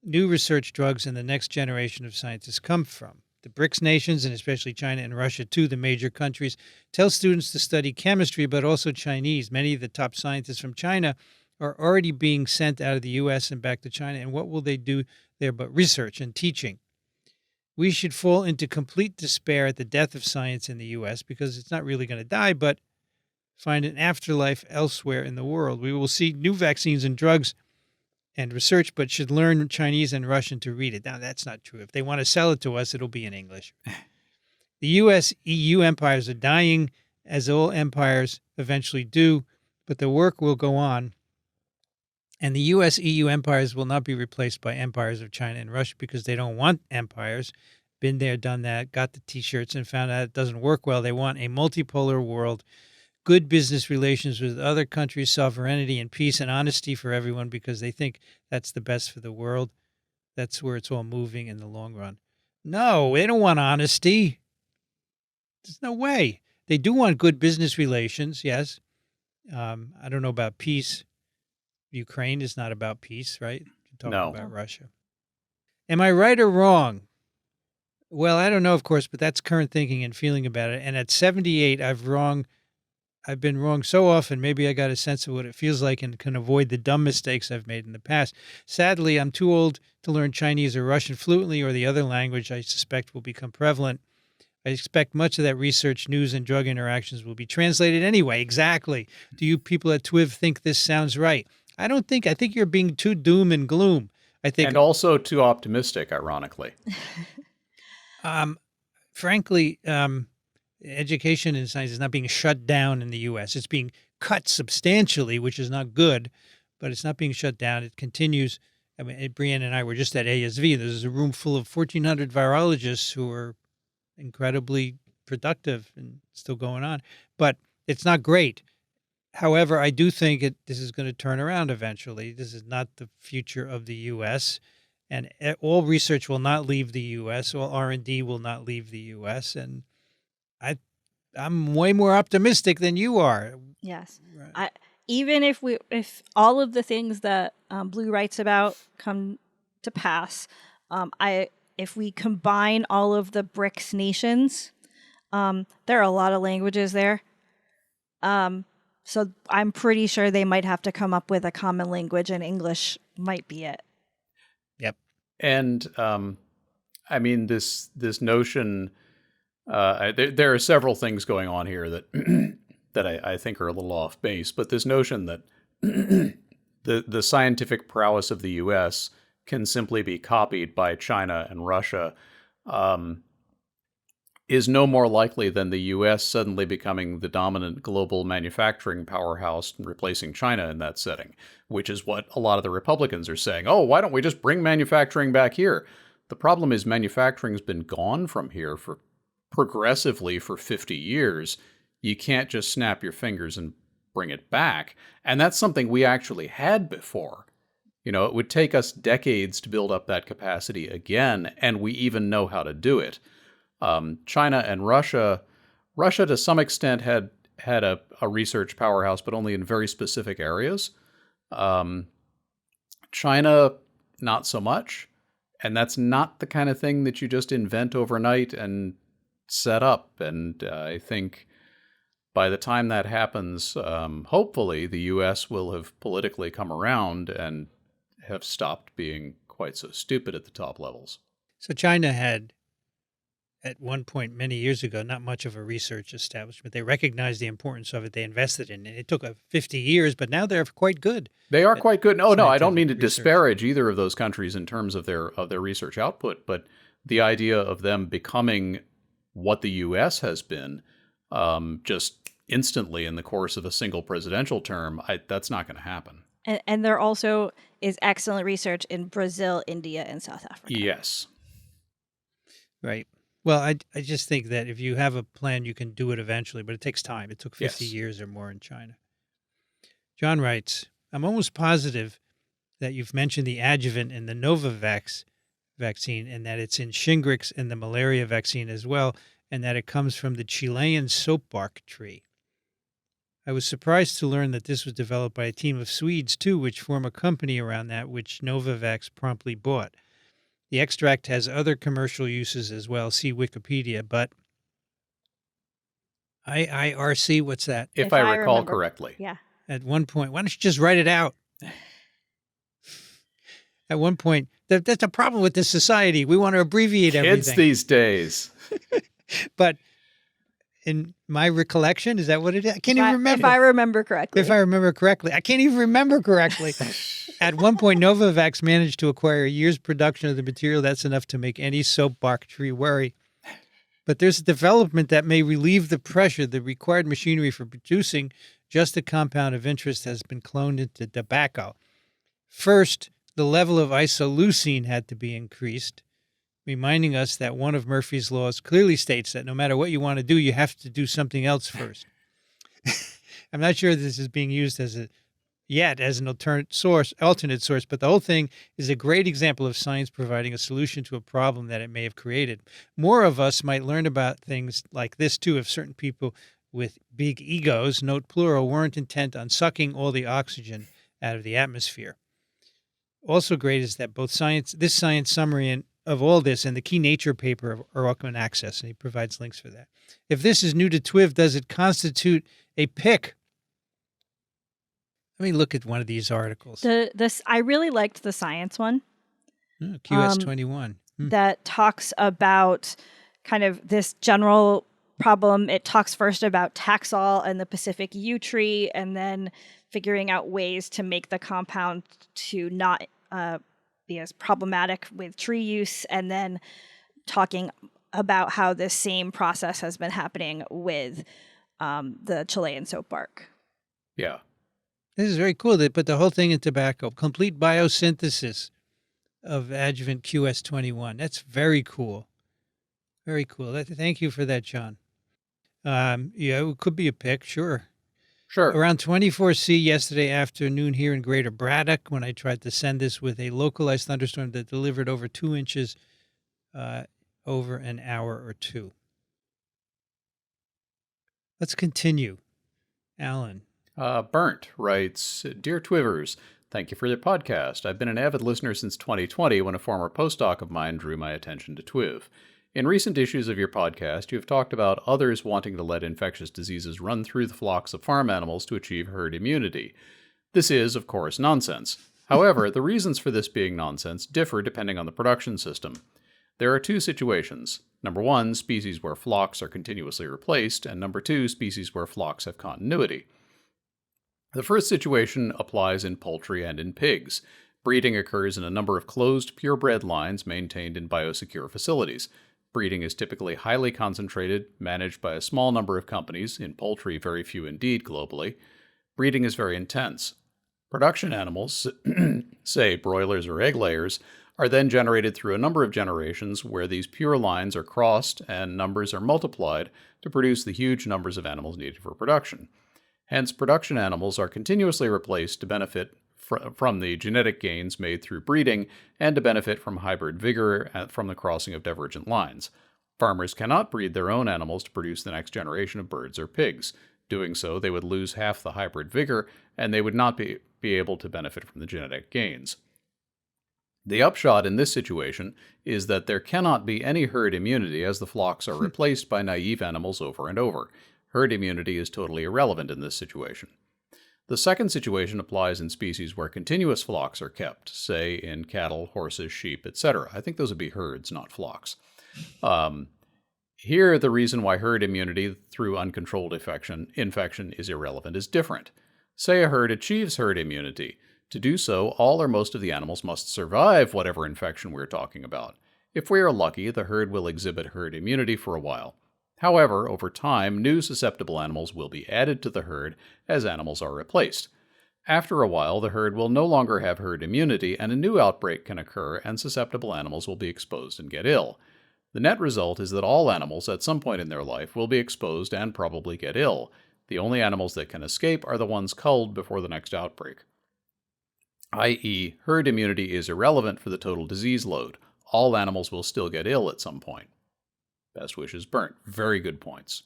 new research drugs and the next generation of scientists come from? The BRICS nations, and especially China and Russia, too, the major countries, tell students to study chemistry, but also Chinese. Many of the top scientists from China are already being sent out of the U.S. and back to China. And what will they do there but research and teaching? We should fall into complete despair at the death of science in the U.S. because it's not really going to die, but find an afterlife elsewhere in the world. We will see new vaccines and drugs and research, but should learn Chinese and Russian to read it. Now, that's not true. If they want to sell it to us, it'll be in English. The U.S.-EU empires are dying, as all empires eventually do, but the work will go on. And the U.S.-EU empires will not be replaced by empires of China and Russia because they don't want empires. Been there, done that, got the T-shirts and found out it doesn't work well. They want a multipolar world, good business relations with other countries, sovereignty and peace and honesty for everyone because they think that's the best for the world. That's where it's all moving in the long run. No, they don't want honesty. There's no way. They do want good business relations, yes. I don't know about peace. Ukraine is not about peace, right? You're talking about Russia. Am I right or wrong? Well, I don't know, of course, but that's current thinking and feeling about it. And at 78, I've been wrong so often, maybe I got a sense of what it feels like and can avoid the dumb mistakes I've made in the past. Sadly, I'm too old to learn Chinese or Russian fluently or the other language I suspect will become prevalent. I expect much of that research, news, and drug interactions will be translated anyway. Exactly. Do you people at TWiV think this sounds right? I think you're being too doom and gloom. And also too optimistic, ironically. Frankly, education in science is not being shut down in the U.S. It's being cut substantially, which is not good, but it's not being shut down. It continues I mean, Brianne and I were just at ASV. There's a room full of 1,400 virologists who are incredibly productive and still going on. But it's not great. However, I do think this is going to turn around eventually. This is not the future of the U.S., and all research will not leave the U.S. All R&D will not leave the U.S., and I'm way more optimistic than you are. Yes. Right. Even if all of the things that Blue writes about come to pass, if we combine all of the BRICS nations, there are a lot of languages there. So I'm pretty sure they might have to come up with a common language, and English might be it. Yep. And I mean, this notion, there are several things going on here that that I think are a little off base. But this notion that the scientific prowess of the U.S. can simply be copied by China and Russia is no more likely than the U.S. suddenly becoming the dominant global manufacturing powerhouse and replacing China in that setting, which is what a lot of the Republicans are saying. Oh, why don't we just bring manufacturing back here? The problem is manufacturing's been gone from here progressively for 50 years. You can't just snap your fingers and bring it back. And that's something we actually had before. You know, it would take us decades to build up that capacity again, and we even know how to do it. China and Russia to some extent had a research powerhouse, but only in very specific areas. China, not so much. And that's not the kind of thing that you just invent overnight and set up. And I think by the time that happens, hopefully the U.S. will have politically come around and have stopped being quite so stupid at the top levels. So China had, at one point many years ago, not much of a research establishment. They recognized the importance of it. They invested in it. It took 50 years, but now they're quite good. They are quite good. No, I don't mean to research. disparage either of those countries in terms of their research output, but the idea of them becoming what the U.S. has been just instantly in the course of a single presidential term, that's not going to happen. And there also is excellent research in Brazil, India, and South Africa. Yes. Right. Well, I just think that if you have a plan, you can do it eventually, but it takes time. It took 50 years or more in China. John writes, I'm almost positive that you've mentioned the adjuvant in the Novavax vaccine and that it's in Shingrix and the malaria vaccine as well, and that it comes from the Chilean soapbark tree. I was surprised to learn that this was developed by a team of Swedes, too, which form a company around that, which Novavax promptly bought. The extract has other commercial uses as well. See Wikipedia, but IIRC, what's that? If I recall correctly. Yeah. At one point, why don't you just write it out? At one point, that's a problem with this society. We want to abbreviate everything. Kids these days. But in my recollection, is that what it is? I can't even remember. If I remember correctly. If I remember correctly. I can't even remember correctly. At one point, Novavax managed to acquire a year's production of the material. That's enough to make any soapbark tree worry. But there's a development that may relieve the pressure. The required machinery for producing just a compound of interest has been cloned into tobacco. First, the level of isoleucine had to be increased, reminding us that one of Murphy's laws clearly states that no matter what you want to do, you have to do something else first. I'm not sure this is being used as an alternate source, but the whole thing is a great example of science providing a solution to a problem that it may have created. More of us might learn about things like this, too, if certain people with big egos, note plural, weren't intent on sucking all the oxygen out of the atmosphere. Also great is that both this science summary of all this and the key Nature paper are open access, and he provides links for that. If this is new to TWiV, does it constitute a pick? Let me look at one of these articles. I really liked the science one. QS21. That talks about kind of this general problem. It talks first about Taxol and the Pacific yew tree, and then figuring out ways to make the compound to not be as problematic with tree use, and then talking about how this same process has been happening with the Chilean soapbark. Yeah. This is very cool. They put the whole thing in tobacco. Complete biosynthesis. of adjuvant QS21. That's very cool. Very cool. Thank you for that, John. Yeah, it could be a pick, sure. Sure. Around 24C yesterday afternoon here in Greater Braddock, when I tried to send this with a localized thunderstorm that delivered over 2 inches over an hour or two. Let's continue. Alan. Burnt writes, Dear TWiVers, thank you for your podcast. I've been an avid listener since 2020 when a former postdoc of mine drew my attention to TWiV. In recent issues of your podcast, you have talked about others wanting to let infectious diseases run through the flocks of farm animals to achieve herd immunity. This is, of course, nonsense. However, the reasons for this being nonsense differ depending on the production system. There are two situations. Number one, species where flocks are continuously replaced, and number two, species where flocks have continuity. The first situation applies in poultry and in pigs. Breeding occurs in a number of closed purebred lines maintained in biosecure facilities. Breeding is typically highly concentrated, managed by a small number of companies, in poultry very few indeed globally. Breeding is very intense. Production animals, say broilers or egg layers, are then generated through a number of generations where these pure lines are crossed and numbers are multiplied to produce the huge numbers of animals needed for production. Hence, production animals are continuously replaced to benefit from the genetic gains made through breeding and to benefit from hybrid vigor from the crossing of divergent lines. Farmers cannot breed their own animals to produce the next generation of birds or pigs. Doing so, they would lose half the hybrid vigor, and they would not be able to benefit from the genetic gains. The upshot in this situation is that there cannot be any herd immunity as the flocks are replaced by naive animals over and over. Herd immunity is totally irrelevant in this situation. The second situation applies in species where continuous flocks are kept, say in cattle, horses, sheep, etc. I think those would be herds, not flocks. Here, the reason why herd immunity through uncontrolled infection is irrelevant is different. Say a herd achieves herd immunity. To do so, all or most of the animals must survive whatever infection we're talking about. If we are lucky, the herd will exhibit herd immunity for a while. However, over time, new susceptible animals will be added to the herd as animals are replaced. After a while, the herd will no longer have herd immunity, and a new outbreak can occur, and susceptible animals will be exposed and get ill. The net result is that all animals, at some point in their life, will be exposed and probably get ill. The only animals that can escape are the ones culled before the next outbreak. I.e., herd immunity is irrelevant for the total disease load. All animals will still get ill at some point. Best wishes, Burnt. Very good points.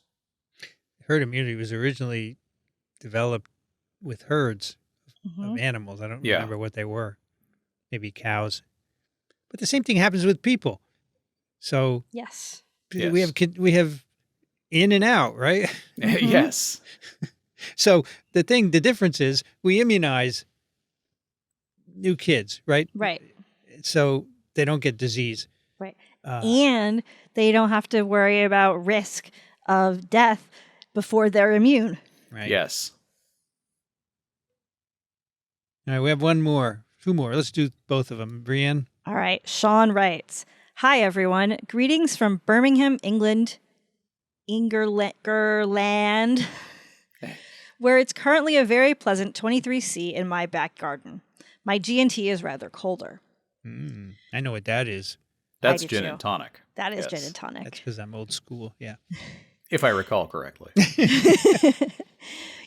Herd immunity was originally developed with herds of animals. I don't remember what they were. Maybe cows. But the same thing happens with people. So yes, we have in and out, right? Yes. So the difference is we immunize new kids, right? Right. So they don't get disease. Right. And they don't have to worry about risk of death before they're immune. Right. Yes. All right, we have two more. Let's do both of them. Brienne? All right. Sean writes, Hi, everyone. Greetings from Birmingham, England, Ingerland, where it's currently a very pleasant 23C in my back garden. My G&T is rather colder. I know what that is. That's gin and tonic. That is gin and tonic. That's because I'm old school, yeah. If I recall correctly.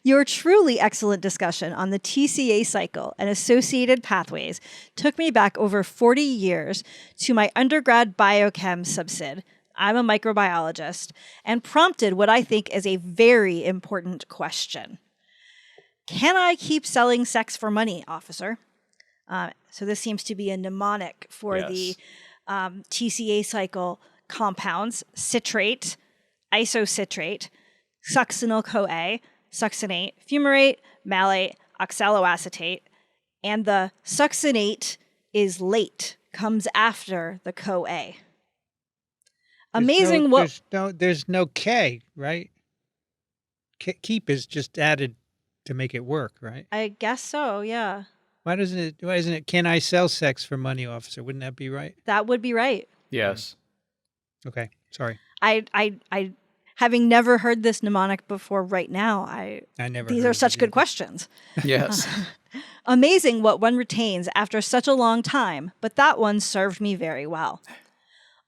Your truly excellent discussion on the TCA cycle and associated pathways took me back over 40 years to my undergrad biochem subsid. I'm a microbiologist, and prompted what I think is a very important question. Can I keep selling sex for money, officer? So this seems to be a mnemonic for the TCA cycle compounds: citrate, isocitrate, succinyl-CoA, succinate, fumarate, malate, oxaloacetate, and the succinate is late, comes after the CoA. Amazing there's no K, right? Keep is just added to make it work, right? I guess so, yeah. Why isn't it can I sell sex for money, officer? Wouldn't that be right? That would be right. Yes. Okay, sorry. I having never heard this mnemonic before right now, I never. these heard are of such it good either. questions. Yes. Amazing what one retains after such a long time, but that one served me very well.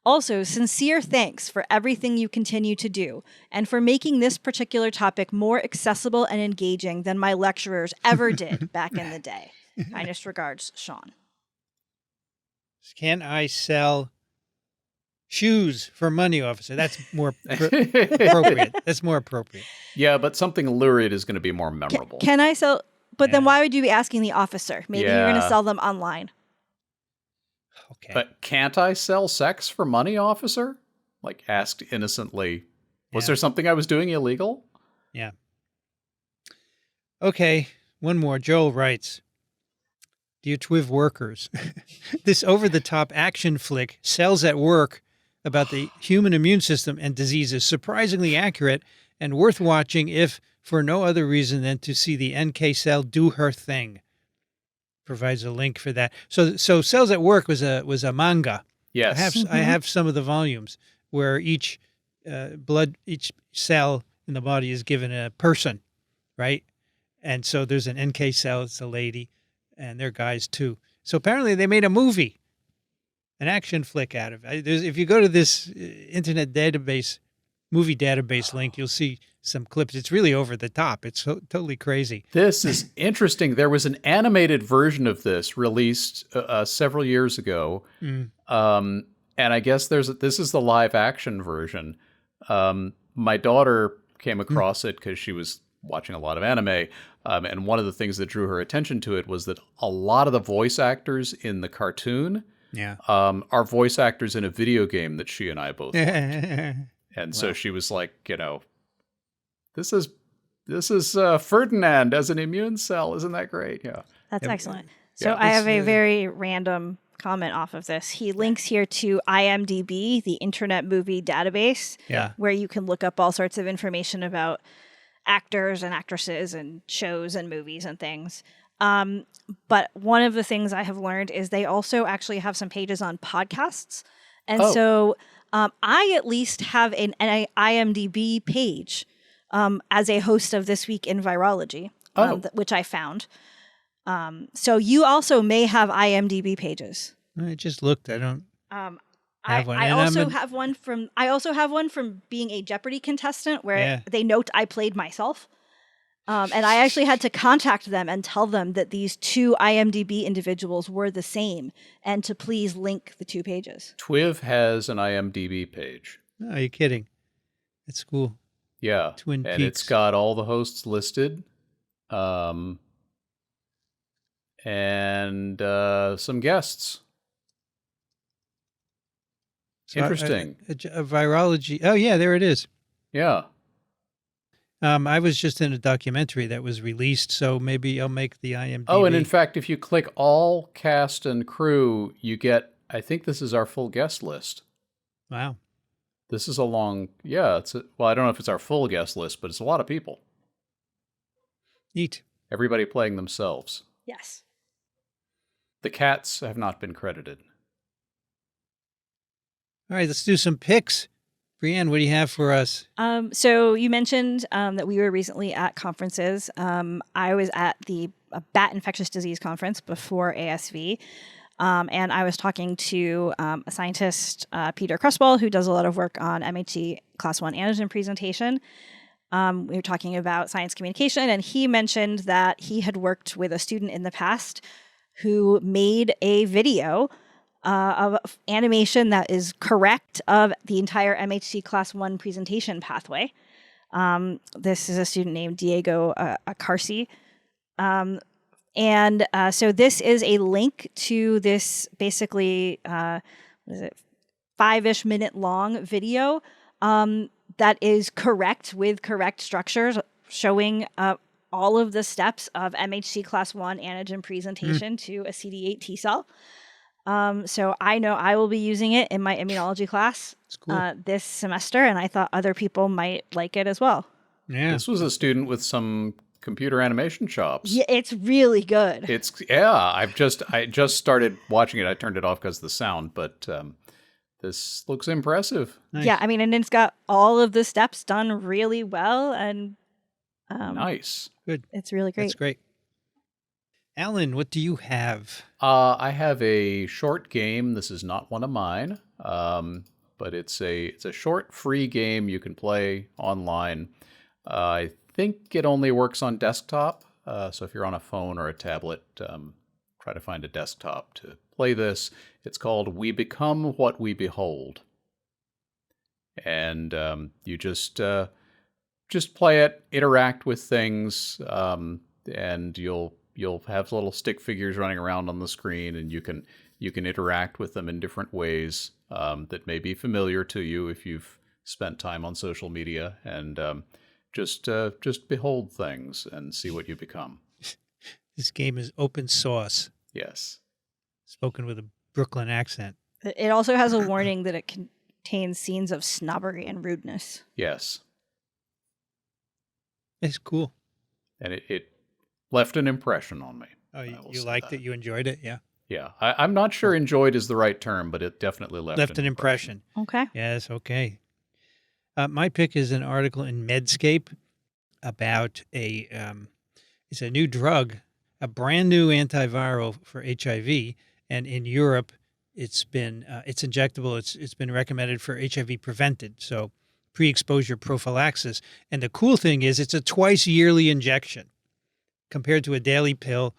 Also, sincere thanks for everything you continue to do and for making this particular topic more accessible and engaging than my lecturers ever did back in the day. Kindest regards, Sean. Can I sell shoes for money, officer? That's more appropriate. That's more appropriate. Yeah, but something lurid is going to be more memorable. Can I sell? But then Yeah. why would you be asking the officer? Maybe you're going to Yeah. sell them online. Okay. But can't I sell sex for money, officer? Like, asked innocently. Was Yeah. there something I was doing illegal? Yeah. Okay, one more. Joel writes, Dear TWiV workers, this over-the-top action flick, Cells at Work, about the human immune system and disease is surprisingly accurate and worth watching if for no other reason than to see the NK cell do her thing. Provides a link for that. So Cells at Work was a manga. Yes. I have some of the volumes where each cell in the body is given a person, right? And so there's an NK cell, it's a lady, and they're guys too. So apparently they made a movie, an action flick out of it. If you go to this internet database, movie database link, you'll see some clips. It's really over the top. It's totally crazy. This is interesting. There was an animated version of this released several years ago. Mm. And I guess this is the live action version. My daughter came across it because she was watching a lot of anime. And one of the things that drew her attention to it was that a lot of the voice actors in the cartoon Yeah. are voice actors in a video game that she and I both liked. Yeah. And so she was like, this is Ferdinand as an immune cell. Isn't that great? Yeah. That's Yeah. excellent. So Yeah. I have a very random comment off of this. He links here to IMDb, the Internet Movie Database, Yeah. where you can look up all sorts of information about actors and actresses and shows and movies and things. But one of the things I have learned is they also actually have some pages on podcasts. And so I at least have an IMDb page as a host of This Week in Virology, which I found. So you also may have IMDb pages. I just looked. I don't have one. I And also have one from being a Jeopardy contestant where they note I played myself. And I actually had to contact them and tell them that these two IMDb individuals were the same and to please link the two pages. TWiV has an IMDb page. Oh, are you kidding? That's cool. Yeah. Twin and Peaks. it's got all the hosts listed. And some guests. So Interesting. A virology. Oh, yeah, there it is. Yeah. I was just in a documentary that was released, so maybe I'll make the IMDb. Oh, and in fact, if you click all cast and crew, you get, I think this is our full guest list. Wow. This is a long, well, I don't know if it's our full guest list, but it's a lot of people. Neat. Everybody playing themselves. Yes. The cats have not been credited. All right, let's do some picks. Brianne, what do you have for us? So you mentioned that we were recently at conferences. I was at the Bat Infectious Disease Conference before ASV. And I was talking to a scientist, Peter Cresswell, who does a lot of work on MHC Class 1 antigen presentation. We were talking about science communication, and he mentioned that he had worked with a student in the past who made a video of animation that is correct of the entire MHC Class 1 presentation pathway. This is a student named Diego Acarci. And so this is a link to this basically, 5-ish minute long video that is correct with correct structures showing all of the steps of MHC Class 1 antigen presentation to a CD8 T cell. So I know I will be using it in my immunology class this semester, and I thought other people might like it as well. Yeah. This was a student with some computer animation chops. Yeah, it's really good. I just started watching it. I turned it off because of the sound, but This looks impressive. Nice. Yeah, I mean, and it's got all of the steps done really well, and Nice. Good. it's really great. That's great. Alan, what do you have? I have a short game. This is not one of mine, but it's a short free game you can play online. I think it only works on desktop. So if you're on a phone or a tablet, try to find a desktop to play this. It's called We Become What We Behold. And you just play it, interact with things, and you'll have little stick figures running around on the screen, and you can interact with them in different ways that may be familiar to you if you've spent time on social media, and just behold things and see what you become. This game is open source, Yes. spoken with a Brooklyn accent. It also has a warning that it contains scenes of snobbery and rudeness. Yes. It's cool. And it left an impression on me. Oh, I will you say liked that. it? You enjoyed it? Yeah. Yeah. I'm not sure enjoyed is the right term, but it definitely Left an impression. Okay. Yes, okay. My pick is an article in Medscape about it's a new drug, a brand new antiviral for HIV, and in Europe, it's injectable. It's been recommended for HIV prevented, so pre-exposure prophylaxis. And the cool thing is, it's a twice yearly injection compared to a daily pill,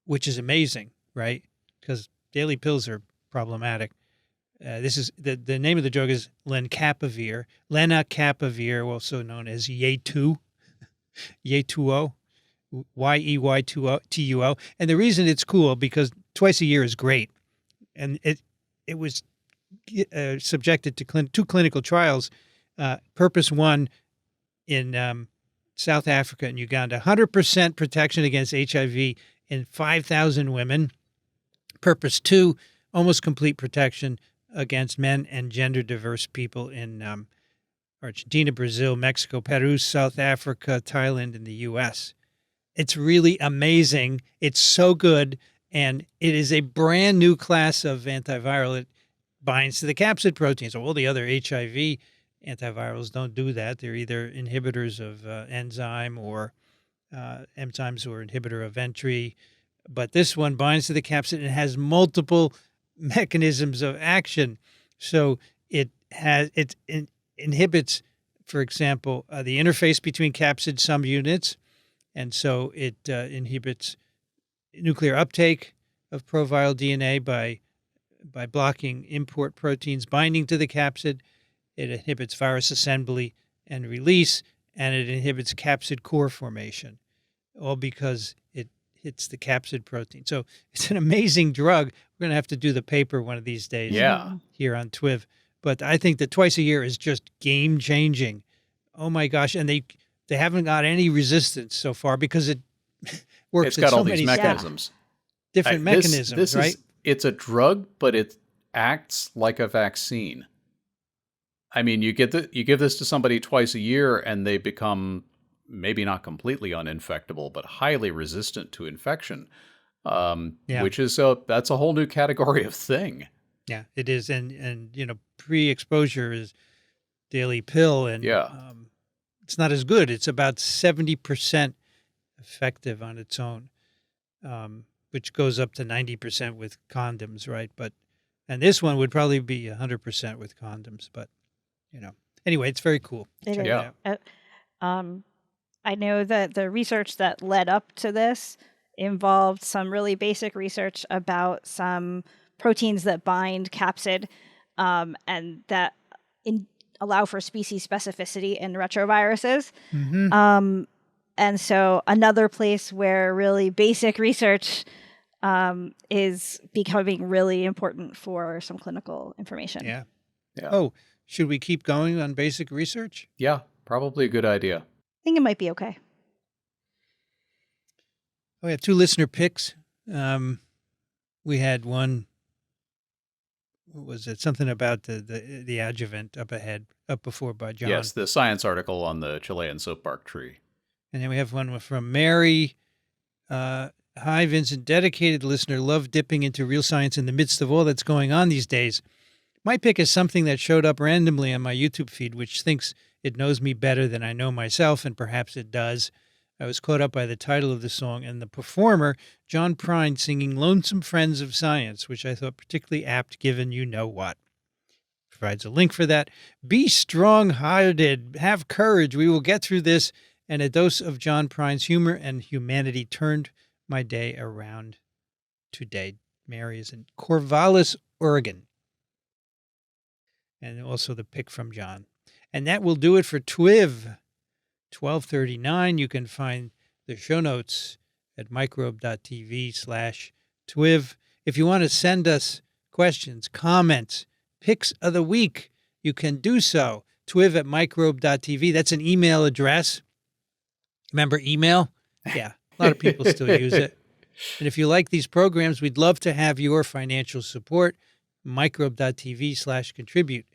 which is amazing, right? Because daily pills are problematic. This is the name of the drug is lenacapavir, also known as Yeytuo, Yeytuo. And the reason it's cool because twice a year is great, and it was subjected to two clinical trials, Purpose 1 in South Africa and Uganda, 100% protection against HIV in 5,000 women. Purpose 2, almost complete protection against men and gender diverse people in Argentina, Brazil, Mexico, Peru, South Africa, Thailand, and the U.S. It's really amazing. It's so good. And it is a brand new class of antiviral. It binds to the capsid protein. So all the other HIV antivirals don't do that. They're either inhibitors of enzymes or inhibitor of entry. But this one binds to the capsid and has multiple mechanisms of action. So it inhibits, for example, the interface between capsid subunits. And so it inhibits nuclear uptake of proviral DNA by blocking import proteins binding to the capsid. It inhibits virus assembly and release, and it inhibits capsid core formation, all because it hits the capsid protein. So it's an amazing drug. We're going to have to do the paper one of these days here on TWiV. But I think that twice a year is just game-changing. Oh, my gosh. And they haven't got any resistance so far because it works. It's got all these mechanisms. Different mechanisms, right? It's a drug, but it acts like a vaccine. I mean, you give this to somebody twice a year and they become maybe not completely uninfectable, but highly resistant to infection, which is that's a whole new category of thing. Yeah, it is. And pre-exposure is daily pill, and it's not as good. It's about 70% effective on its own, which goes up to 90% with condoms, right? And this one would probably be 100% with condoms, but anyway, it's very cool. Check it out. I know that the research that led up to this involved some really basic research about some proteins that bind capsid and that allow for species specificity in retroviruses. Mm-hmm. And so another place where really basic research is becoming really important for some clinical information. Yeah. Oh, should we keep going on basic research? Yeah, probably a good idea. I think it might be okay. We have 2 listener picks. We had one. What was it? Something about the adjuvant up before by John. Yes, the science article on the Chilean soapbark tree. And then we have one from Mary. Hi, Vincent. Dedicated listener. Love dipping into real science in the midst of all that's going on these days. My pick is something that showed up randomly on my YouTube feed, which thinks it knows me better than I know myself, and perhaps it does. I was caught up by the title of the song and the performer, John Prine, singing Lonesome Friends of Science, which I thought particularly apt given you know what. Provides a link for that. Be strong-hearted. Have courage. We will get through this. And a dose of John Prine's humor and humanity turned my day around today. Mary is in Corvallis, Oregon. And also the pick from John. And that will do it for TWiV 1239. You can find the show notes at microbe.tv/TWiV. If you want to send us questions, comments, picks of the week, you can do so. TWiV@microbe.tv. That's an email address. Remember email? Yeah, a lot of people still use it. And if you like these programs, we'd love to have your financial support. Microbe.tv/contribute.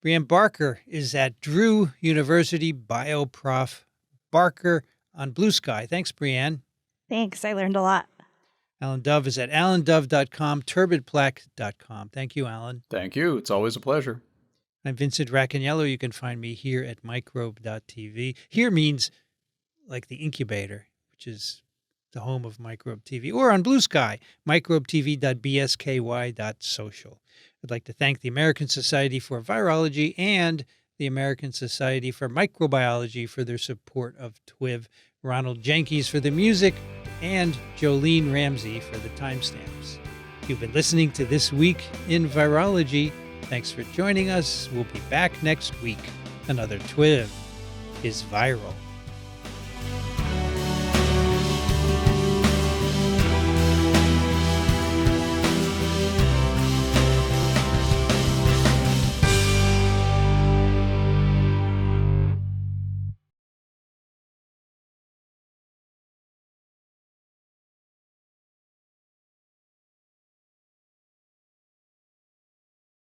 Brianne Barker is at Drew University, BioProf Barker on Blue Sky. Thanks, Brianne. Thanks. I learned a lot. Alan Dove is at alandove.com, turbidplaque.com. Thank you, Alan. Thank you. It's always a pleasure. I'm Vincent Racaniello. You can find me here at microbe.tv. Here means like the incubator, which is the home of Microbe TV, or on Blue Sky, microbetv.bsky.social. I'd like to thank the American Society for Virology and the American Society for Microbiology for their support of TWiV, Ronald Jenkins for the music, and Jolene Ramsey for the timestamps. You've been listening to This Week in Virology. Thanks for joining us. We'll be back next week. Another TWiV is viral.